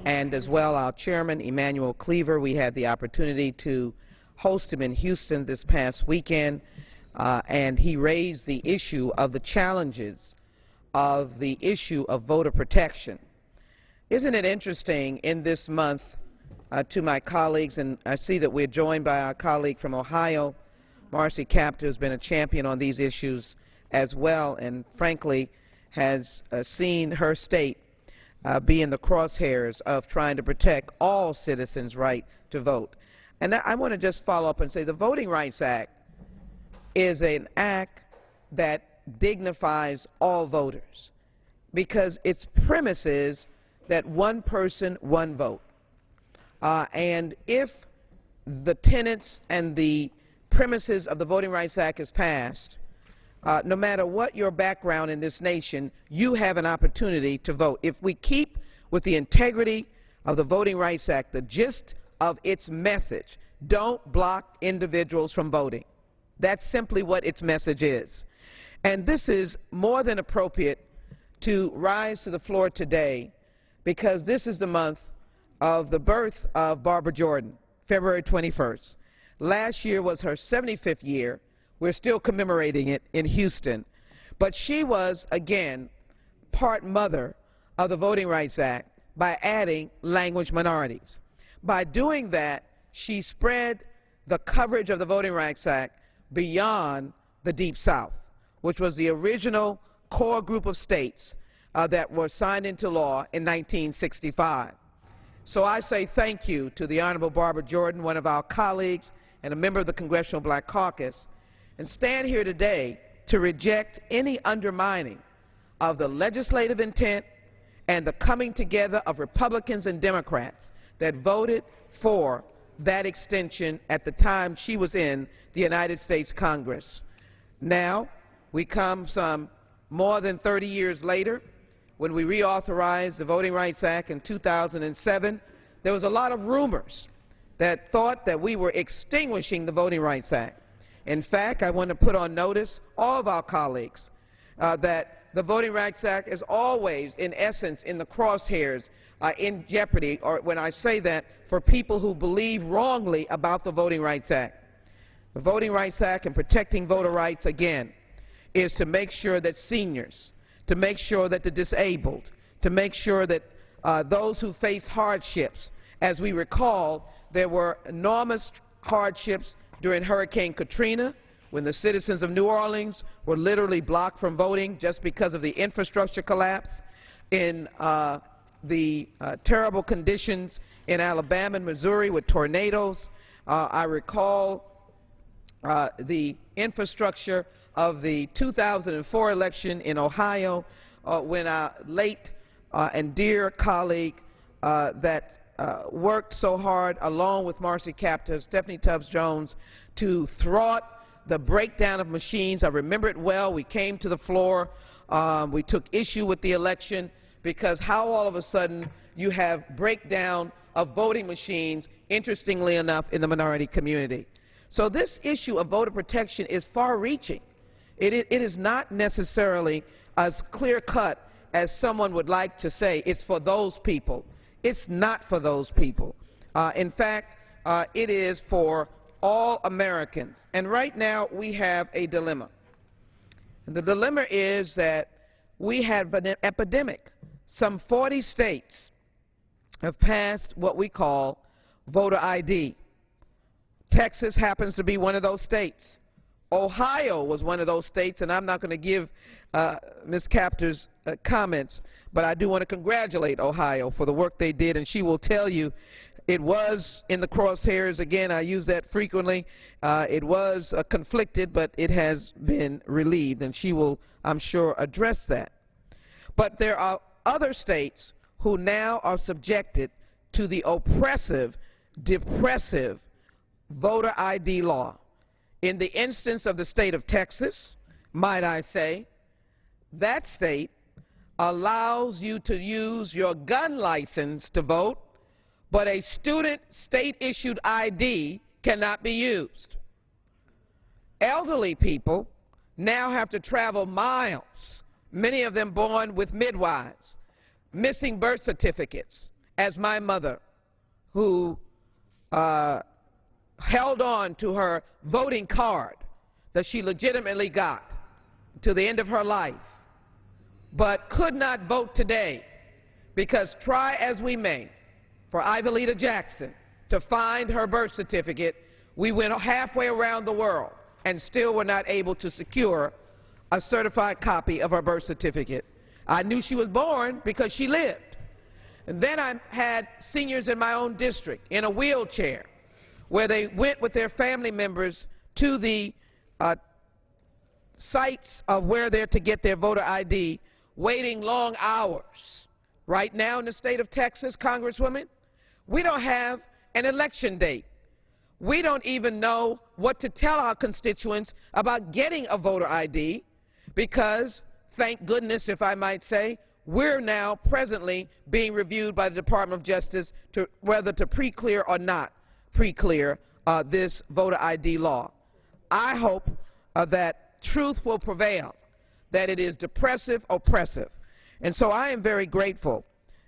and as well our chairman, Emanuel Cleaver. We had the opportunity to host him in Houston this past weekend, and he raised the issue of the challenges of the issue of voter protection. Isn't it interesting in this month, to my colleagues, and I see that we're joined by our colleague from Ohio, Marcy Kaptur, who's been a champion on these issues as well, and frankly has seen her state be in the crosshairs of trying to protect all citizens' right to vote. And I want to just follow up and say the Voting Rights Act is an act that dignifies all voters because its premise is that one person, one vote. And if the tenets and the premises of the Voting Rights Act is passed, no matter what your background in this nation, you have an opportunity to vote. If we keep with the integrity of the Voting Rights Act, the gist of its message, don't block individuals from voting. That's simply what its message is. And this is more than appropriate to rise to the floor today because this is the month of the birth of Barbara Jordan, February 21st. Last year was her 75th year. We're still commemorating it in Houston. But she was, again, part mother of the Voting Rights Act by adding language minorities. By doing that, she spread the coverage of the Voting Rights Act beyond the Deep South, which was the original core group of states that were signed into law in 1965. So I say thank you to the Honorable Barbara Jordan, one of our colleagues and a member of the Congressional Black Caucus, and stand here today to reject any undermining of the legislative intent and the coming together of Republicans and Democrats that voted for that extension at the time she was in the United States Congress. Now, we come some more than 30 years later, when we reauthorized the Voting Rights Act in 2007, there was a lot of rumors that thought that we were extinguishing the Voting Rights Act. In fact, I want to put on notice all of our colleagues that the Voting Rights Act is always, in essence, in the crosshairs, in jeopardy, or when I say that, for people who believe wrongly about the Voting Rights Act. The Voting Rights Act and protecting voter rights, again, is to make sure that seniors, to make sure that the disabled, to make sure that those who face hardships, as we recall, there were enormous hardships during Hurricane Katrina, when the citizens of New Orleans were literally blocked from voting just because of the infrastructure collapse, in the terrible conditions in Alabama and Missouri with tornadoes. I recall the infrastructure of the 2004 election in Ohio, when our late and dear colleague that worked so hard along with Marcy Kaptur, Stephanie Tubbs Jones, to thwart the breakdown of machines. I remember it well. We came to the floor. We took issue with the election because how all of a sudden you have breakdown of voting machines, interestingly enough, in the minority community. So this issue of voter protection is far-reaching. It is not necessarily as clear-cut as someone would like to say. It's for those people. It's not for those people. In fact, it is for all Americans. And right now we have a dilemma. And the dilemma is that we have an epidemic. Some 40 states have passed what we call voter ID. Texas happens to be one of those states. Ohio was one of those states, and I'm not going to give Ms. Kaptur's comments, but I do want to congratulate Ohio for the work they did, and she will tell you it was in the crosshairs. Again, I use that frequently. It was conflicted, but it has been relieved, and she will, I'm sure, address that. But there are other states who now are subjected to the oppressive, depressive voter ID law. In the instance of the state of Texas, might I say, that state allows you to use your gun license to vote, but a student state-issued ID cannot be used. Elderly people now have to travel miles, many of them born with midwives, missing birth certificates, as my mother, who held on to her voting card that she legitimately got to the end of her life, but could not vote today because try as we may for Ivelita Jackson to find her birth certificate, we went halfway around the world and still were not able to secure a certified copy of her birth certificate. I knew she was born because she lived. And then I had seniors in my own district in a wheelchair where they went with their family members to the sites of where they're to get their voter ID, waiting long hours. Right now in the state of Texas, Congresswoman, we don't have an election date. We don't even know what to tell our constituents about getting a voter ID because, thank goodness, if I might say, we're now presently being reviewed by the Department of Justice to whether to pre-clear or not pre-clear this voter ID law. I hope that truth will prevail, that it is depressive, oppressive. And so I am very grateful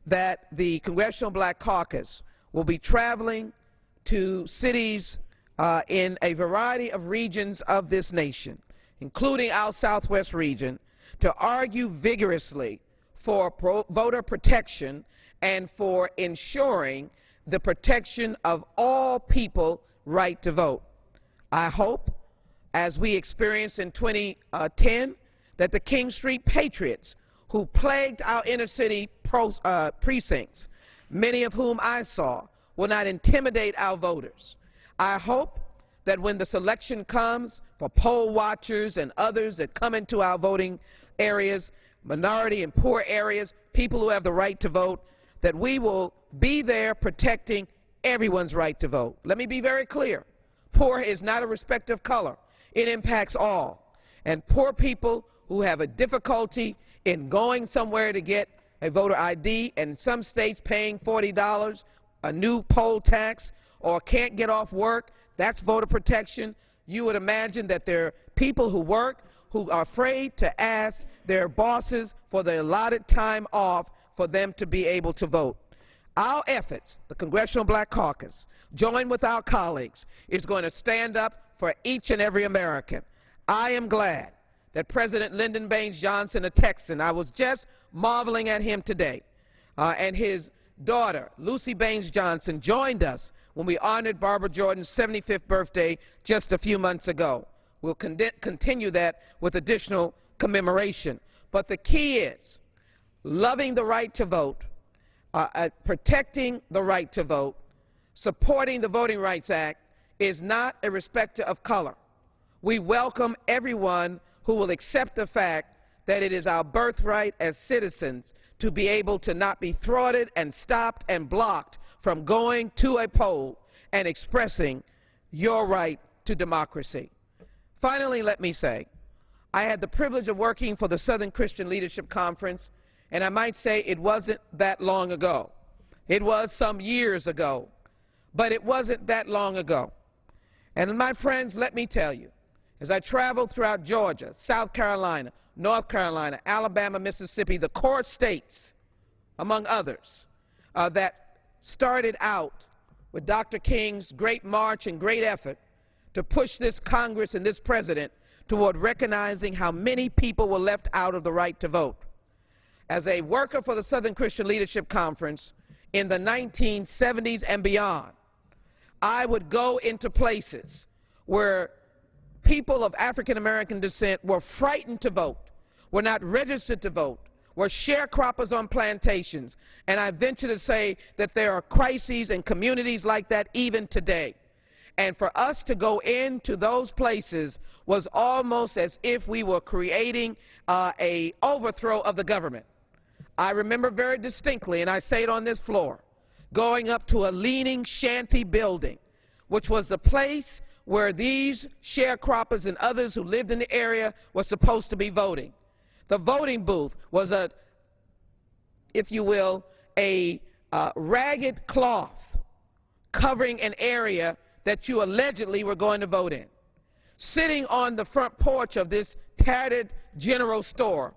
that the Congressional Black Caucus will be traveling to cities in a variety of regions of this nation, including our Southwest region, to argue vigorously for voter protection and for ensuring the protection of all people right to vote. I hope, as we experienced in 2010, that the King Street Patriots, who plagued our inner city precincts, many of whom I saw, will not intimidate our voters. I hope that when the selection comes for poll watchers and others that come into our voting areas, minority and poor areas, people who have the right to vote, that we will be there protecting everyone's right to vote. Let me be very clear. Poor is not a respect of color. It impacts all. And poor people who have a difficulty in going somewhere to get a voter ID, and in some states paying $40, a new poll tax, or can't get off work, that's voter protection. You would imagine that there are people who work who are afraid to ask their bosses for the allotted time off for them to be able to vote. Our efforts, the Congressional Black Caucus, joined with our colleagues, is going to stand up for each and every American. I am glad that President Lyndon Baines Johnson, a Texan, I was just marveling at him today, and his daughter, Lucy Baines Johnson, joined us when we honored Barbara Jordan's 75th birthday just a few months ago. We'll continue that with additional commemoration. But the key is loving the right to vote, protecting the right to vote, supporting the Voting Rights Act is not a respecter of color. We welcome everyone who will accept the fact that it is our birthright as citizens to be able to not be thwarted and stopped and blocked from going to a poll and expressing your right to democracy. Finally, let me say, I had the privilege of working for the Southern Christian Leadership Conference, and I might say it wasn't that long ago It was some years ago, but it wasn't that long ago. And my friends, let me tell you, as I traveled throughout Georgia, South Carolina, North Carolina, Alabama, Mississippi, the core states, among others, that started out with Dr. King's great march and great effort to push this Congress and this President toward recognizing how many people were left out of the right to vote. As a worker for the Southern Christian Leadership Conference in the 1970s and beyond, I would go into places where people of African American descent were frightened to vote, were not registered to vote, were sharecroppers on plantations, and I venture to say that there are crises in communities like that even today. And for us to go into those places was almost as if we were creating an overthrow of the government. I remember very distinctly, and I say it on this floor, going up to a leaning shanty building, which was the place where these sharecroppers and others who lived in the area were supposed to be voting. The voting booth was a, if you will, a ragged cloth covering an area that you allegedly were going to vote in. Sitting on the front porch of this tattered general store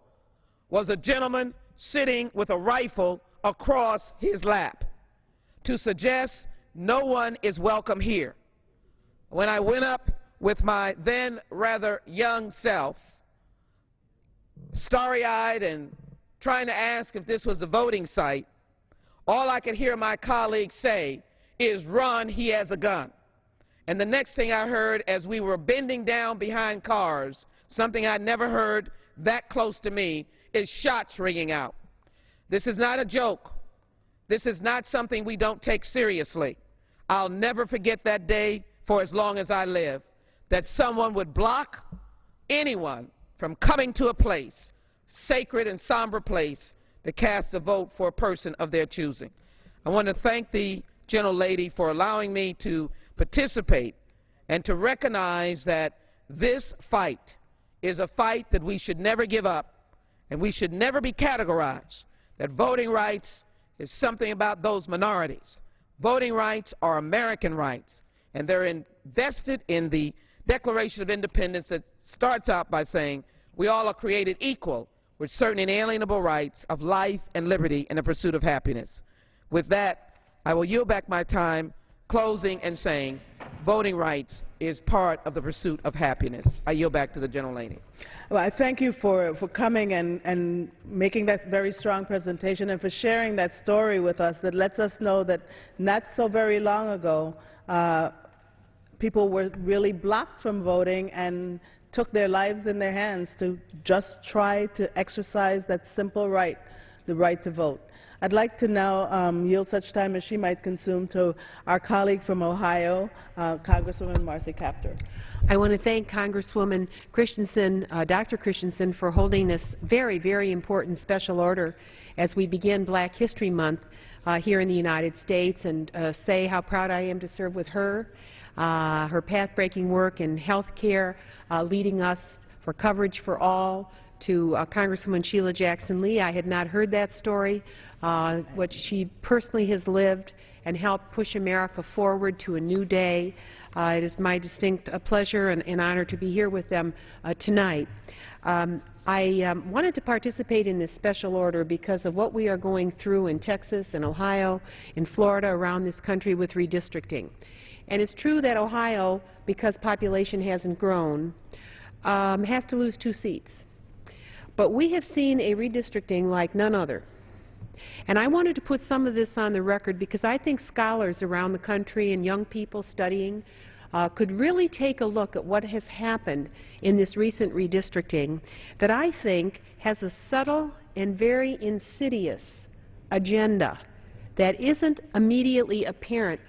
was a gentleman sitting with a rifle across his lap to suggest no one is welcome here. When I went up with my then rather young self, starry-eyed and trying to ask if this was a voting site, all I could hear my colleagues say is, "Run, he has a gun." And the next thing I heard as we were bending down behind cars, something I'd never heard that close to me, is shots ringing out. This is not a joke. This is not something we don't take seriously. I'll never forget that day for as long as I live, that someone would block anyone from coming to a place, sacred and somber place, to cast a vote for a person of their choosing. I want to thank the gentlelady for allowing me to participate and to recognize that this fight is a fight that we should never give up, and we should never be categorized that voting rights is something about those minorities. Voting rights are American rights, and they're invested in the Declaration of Independence that starts out by saying we all are created equal with certain inalienable rights of life and liberty and the pursuit of happiness. With that, I will yield back my time, closing and saying voting rights is part of the pursuit of happiness. I yield back to the gentlelady. Well, I thank you for coming and making that very strong presentation and for sharing that story with us that lets us know that not so very long ago, people were really blocked from voting and took their lives in their hands to just try to exercise that simple right, the right to vote. I'd like to now yield such time as she might consume to our colleague from Ohio, Congresswoman Marcy Kaptur. I want to thank Congresswoman Christensen, Dr. Christensen, for holding this very, very important special order as we begin Black History Month here in the United States, and say how proud I am to serve with her, her path-breaking work in health care, leading us for coverage for all, to Congresswoman Sheila Jackson Lee. I had not heard that story, what she personally has lived and helped push America forward to a new day. It is my distinct pleasure and honor to be here with them tonight. I wanted to participate in this special order because of what we are going through in Texas and Ohio, in Florida, around this country with redistricting. And it's true that Ohio, because population hasn't grown, has to lose 2 seats. But we have seen a redistricting like none other. And I wanted to put some of this on the record because I think scholars around the country and young people studying could really take a look at what has happened in this recent redistricting that I think has a subtle and very insidious agenda that isn't immediately apparent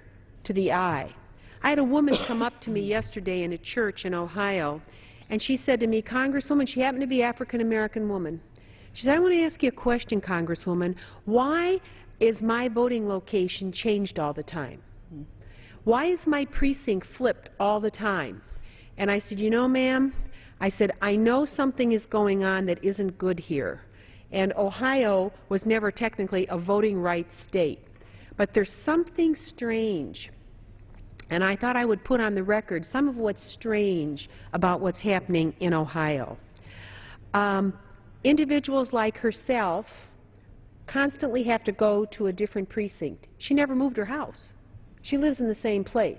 to the eye. I had a woman come up to me yesterday in a church in Ohio, and she said to me, Congresswoman, she happened to be an African-American woman. She said, I want to ask you a question, Congresswoman. Why is my voting location changed all the time? Why is my precinct flipped all the time? And I said, you know, ma'am, I said, I know something is going on that isn't good here. And Ohio was never technically a voting rights state. But there's something strange, and I thought I would put on the record some of what's strange about what's happening in Ohio. Individuals like herself constantly have to go to a different precinct. She never moved her house. She lives in the same place.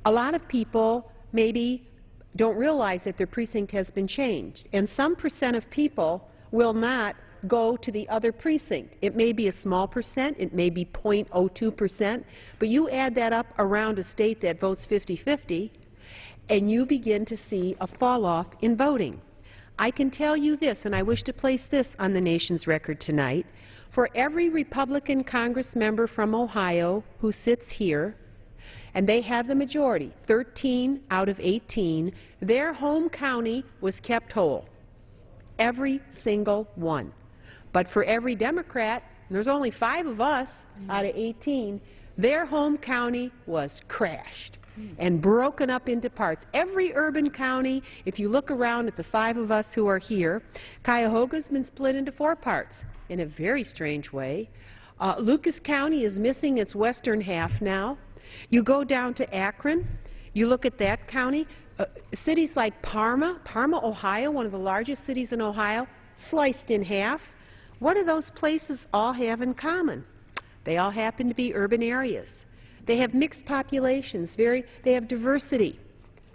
A lot of people maybe don't realize that their precinct has been changed, and some percent of people will not go to the other precinct. It may be a small percent, it may be 0.02%, but you add that up around a state that votes 50-50, and you begin to see a fall-off in voting. I can tell you this, and I wish to place this on the nation's record tonight. For every Republican Congress member from Ohio who sits here, and they have the majority, 13 out of 18, their home county was kept whole. Every single one. But for every Democrat, and there's only 5 of us out of 18, their home county was crashed and broken up into parts. Every urban county, if you look around at the 5 of us who are here, Cuyahoga's been split into 4 parts in a very strange way. Lucas County is missing its western half now. You go down to Akron, you look at that county, cities like Parma, Ohio, one of the largest cities in Ohio, sliced in half. What do those places all have in common? They all happen to be urban areas. They have mixed populations, they have diversity.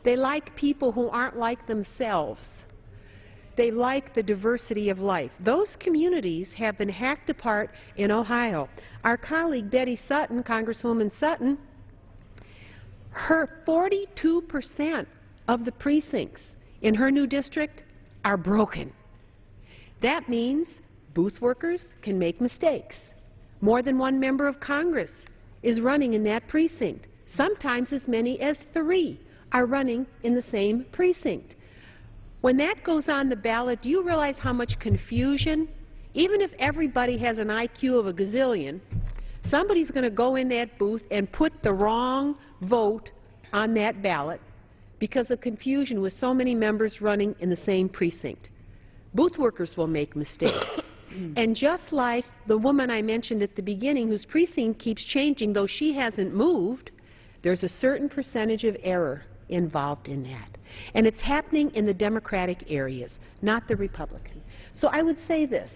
They like people who aren't like themselves. They like the diversity of life. Those communities have been hacked apart in Ohio. Our colleague Betty Sutton, Congresswoman Sutton, her 42% of the precincts in her new district are broken. That means booth workers can make mistakes. More than one member of Congress is running in that precinct. Sometimes as many as 3 are running in the same precinct. When that goes on the ballot, do you realize how much confusion? Even if everybody has an IQ of a gazillion, somebody's going to go in that booth and put the wrong vote on that ballot because of confusion with so many members running in the same precinct. Booth workers will make mistakes. And just like the woman I mentioned at the beginning whose precinct keeps changing, though she hasn't moved, there's a certain percentage of error involved in that. And it's happening in the Democratic areas, not the Republican. So I would say this.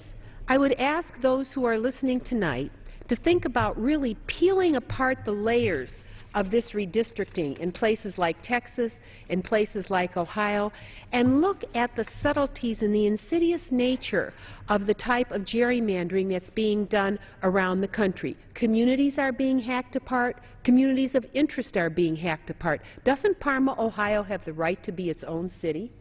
I would ask those who are listening tonight to think about really peeling apart the layers of this redistricting in places like Texas, in places like Ohio, and look at the subtleties and the insidious nature of the type of gerrymandering that's being done around the country. Communities are being hacked apart. Communities of interest are being hacked apart. Doesn't Parma, Ohio have the right to be its own city?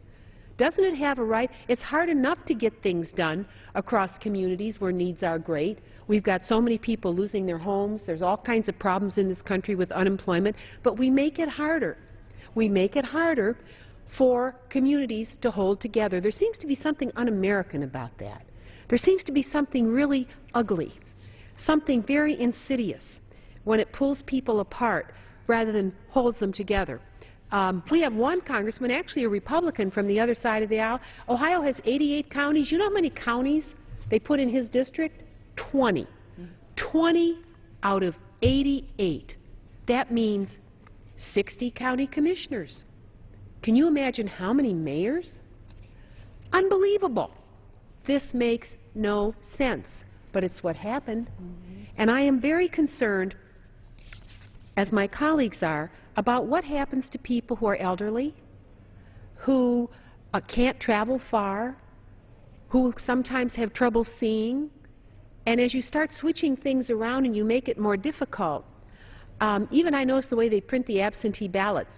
Doesn't it have a right? It's hard enough to get things done across communities where needs are great. We've got so many people losing their homes. There's all kinds of problems in this country with unemployment, but we make it harder. We make it harder for communities to hold together. There seems to be something un-American about that. There seems to be something really ugly, something very insidious when it pulls people apart rather than holds them together. We have one congressman, actually a Republican from the other side of the aisle. Ohio has 88 counties. You know how many counties they put in his district? 20. 20 out of 88. That means 60 county commissioners. Can you imagine how many mayors? Unbelievable. This makes no sense, but it's what happened. And I am very concerned, as my colleagues are, about what happens to people who are elderly, who can't travel far, who sometimes have trouble seeing. And as you start switching things around and you make it more difficult, even I noticed the way they print the absentee ballots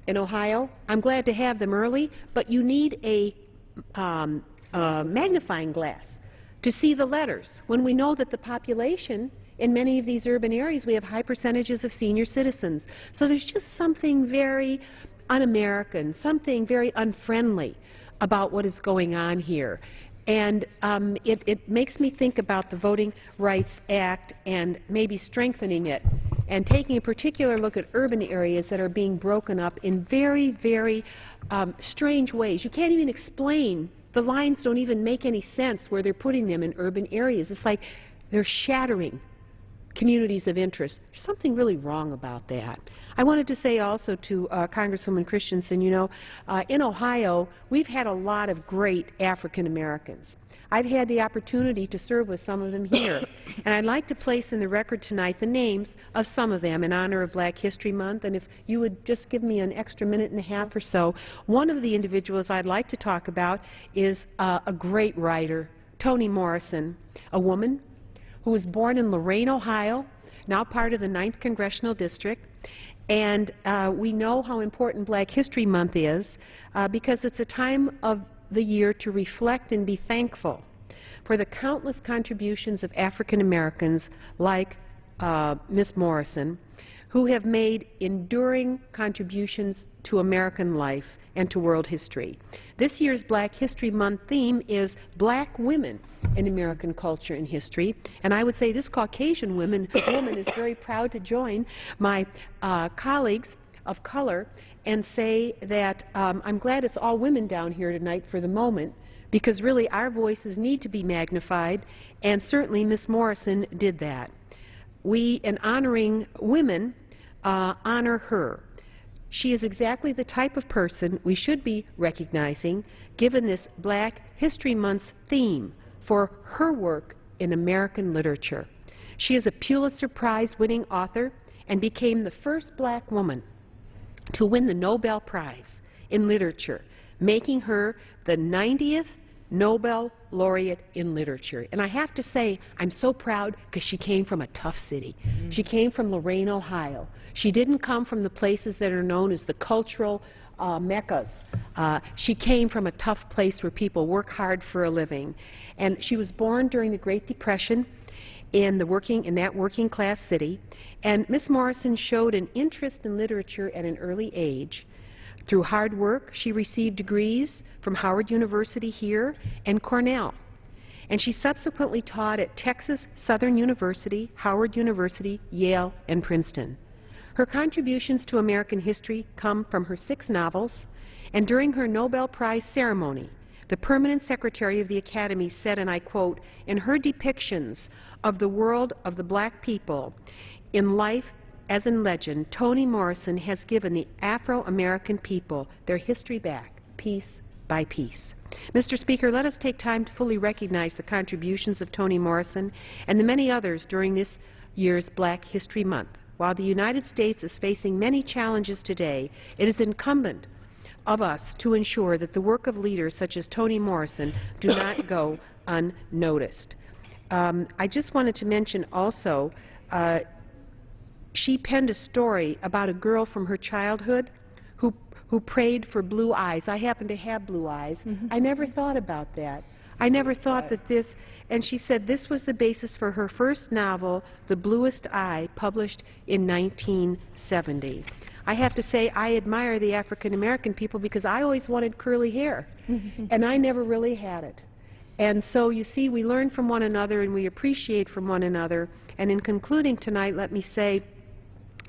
in Ohio. I'm glad to have them early, but you need a magnifying glass to see the letters. When we know that the population in many of these urban areas, we have high percentages of senior citizens. So there's just something very un-American, something very unfriendly about what is going on here. And it makes me think about the Voting Rights Act and maybe strengthening it and taking a particular look at urban areas that are being broken up in very, very strange ways. You can't even explain. The lines don't even make any sense where they're putting them in urban areas. It's like they're shattering communities of interest. There's something really wrong about that. I wanted to say also to Congresswoman Christensen, you know, in Ohio, we've had a lot of great African Americans. I've had the opportunity to serve with some of them here, and I'd like to place in the record tonight the names of some of them in honor of Black History Month, and if you would just give me an extra minute and a half or so. One of the individuals I'd like to talk about is a great writer, Toni Morrison, a woman who was born in Lorain, Ohio, now part of the 9th Congressional District, and we know how important Black History Month is because it's a time of the year to reflect and be thankful for the countless contributions of African Americans like Ms. Morrison, who have made enduring contributions to American life and to world history. This year's Black History Month theme is Black Women in American Culture and History, and I would say this Caucasian woman is very proud to join my colleagues of color and say that I'm glad it's all women down here tonight for the moment, because really our voices need to be magnified, and certainly Ms. Morrison did that. We, in honoring women, honor her. She is exactly the type of person we should be recognizing, given this Black History Month's theme for her work in American literature. She is a Pulitzer Prize-winning author and became the first Black woman to win the Nobel Prize in Literature, making her the 90th Nobel laureate in literature. And I have to say, I'm so proud because she came from a tough city. She came from Lorain, Ohio. She didn't come from the places that are known as the cultural meccas. She came from a tough place where people work hard for a living. And she was born during the Great Depression in that working class city, and Ms. Morrison showed an interest in literature at an early age. Through hard work, she received degrees from Howard University here and Cornell, and she subsequently taught at Texas Southern University, Howard University, Yale, and Princeton. Her contributions to American history come from her 6 novels, and during her Nobel Prize ceremony, the permanent secretary of the Academy said, and I quote, "In her depictions of the world of the Black people, in life as in legend, Toni Morrison has given the Afro-American people their history back, piece by piece." Mr. Speaker, let us take time to fully recognize the contributions of Toni Morrison and the many others during this year's Black History Month. While the United States is facing many challenges today, it is incumbent of us to ensure that the work of leaders such as Toni Morrison do not go unnoticed. I just wanted to mention also, she penned a story about a girl from her childhood who prayed for blue eyes. I happen to have blue eyes. I never thought about that. I never thought that this, and she said this was the basis for her first novel, The Bluest Eye, published in 1970. I have to say I admire the African American people because I always wanted curly hair, and I never really had it. And so, you see, we learn from one another and we appreciate from one another. And in concluding tonight, let me say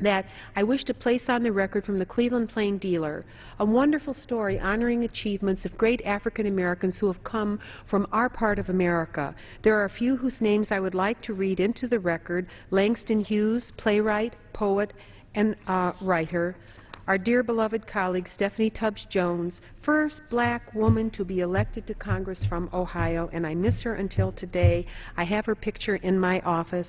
that I wish to place on the record from the Cleveland Plain Dealer a wonderful story honoring achievements of great African Americans who have come from our part of America. There are a few whose names I would like to read into the record: Langston Hughes, playwright, poet, and writer. Our dear beloved colleague Stephanie Tubbs Jones, first Black woman to be elected to Congress from Ohio, and I miss her until today. I have her picture in my office.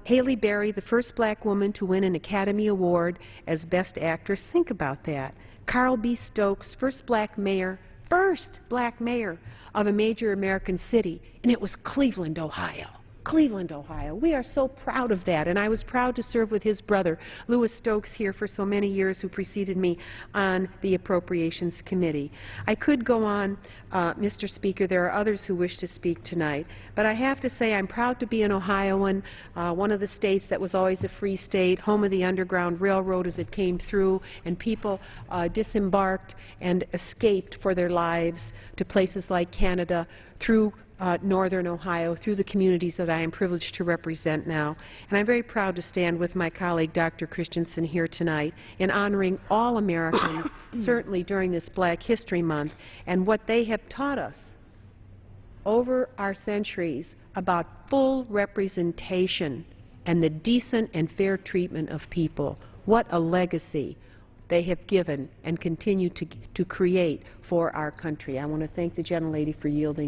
Haley Berry, the first Black woman to win an Academy Award as Best Actress. Think about that. Carl B. Stokes, first Black mayor of a major American city, and it was Cleveland, Ohio. Cleveland, Ohio. We are so proud of that, and I was proud to serve with his brother, Louis Stokes, here for so many years, who preceded me on the Appropriations Committee. I could go on, Mr. Speaker. There are others who wish to speak tonight, but I have to say I'm proud to be an Ohioan, one of the states that was always a free state, home of the Underground Railroad as it came through, and people disembarked and escaped for their lives to places like Canada through northern Ohio, through the communities that I am privileged to represent now. And I'm very proud to stand with my colleague, Dr. Christensen, here tonight in honoring all Americans, certainly during this Black History Month, and what they have taught us over our centuries about full representation and the decent and fair treatment of people. What a legacy they have given and continue to create for our country. I want to thank the gentlelady for yielding.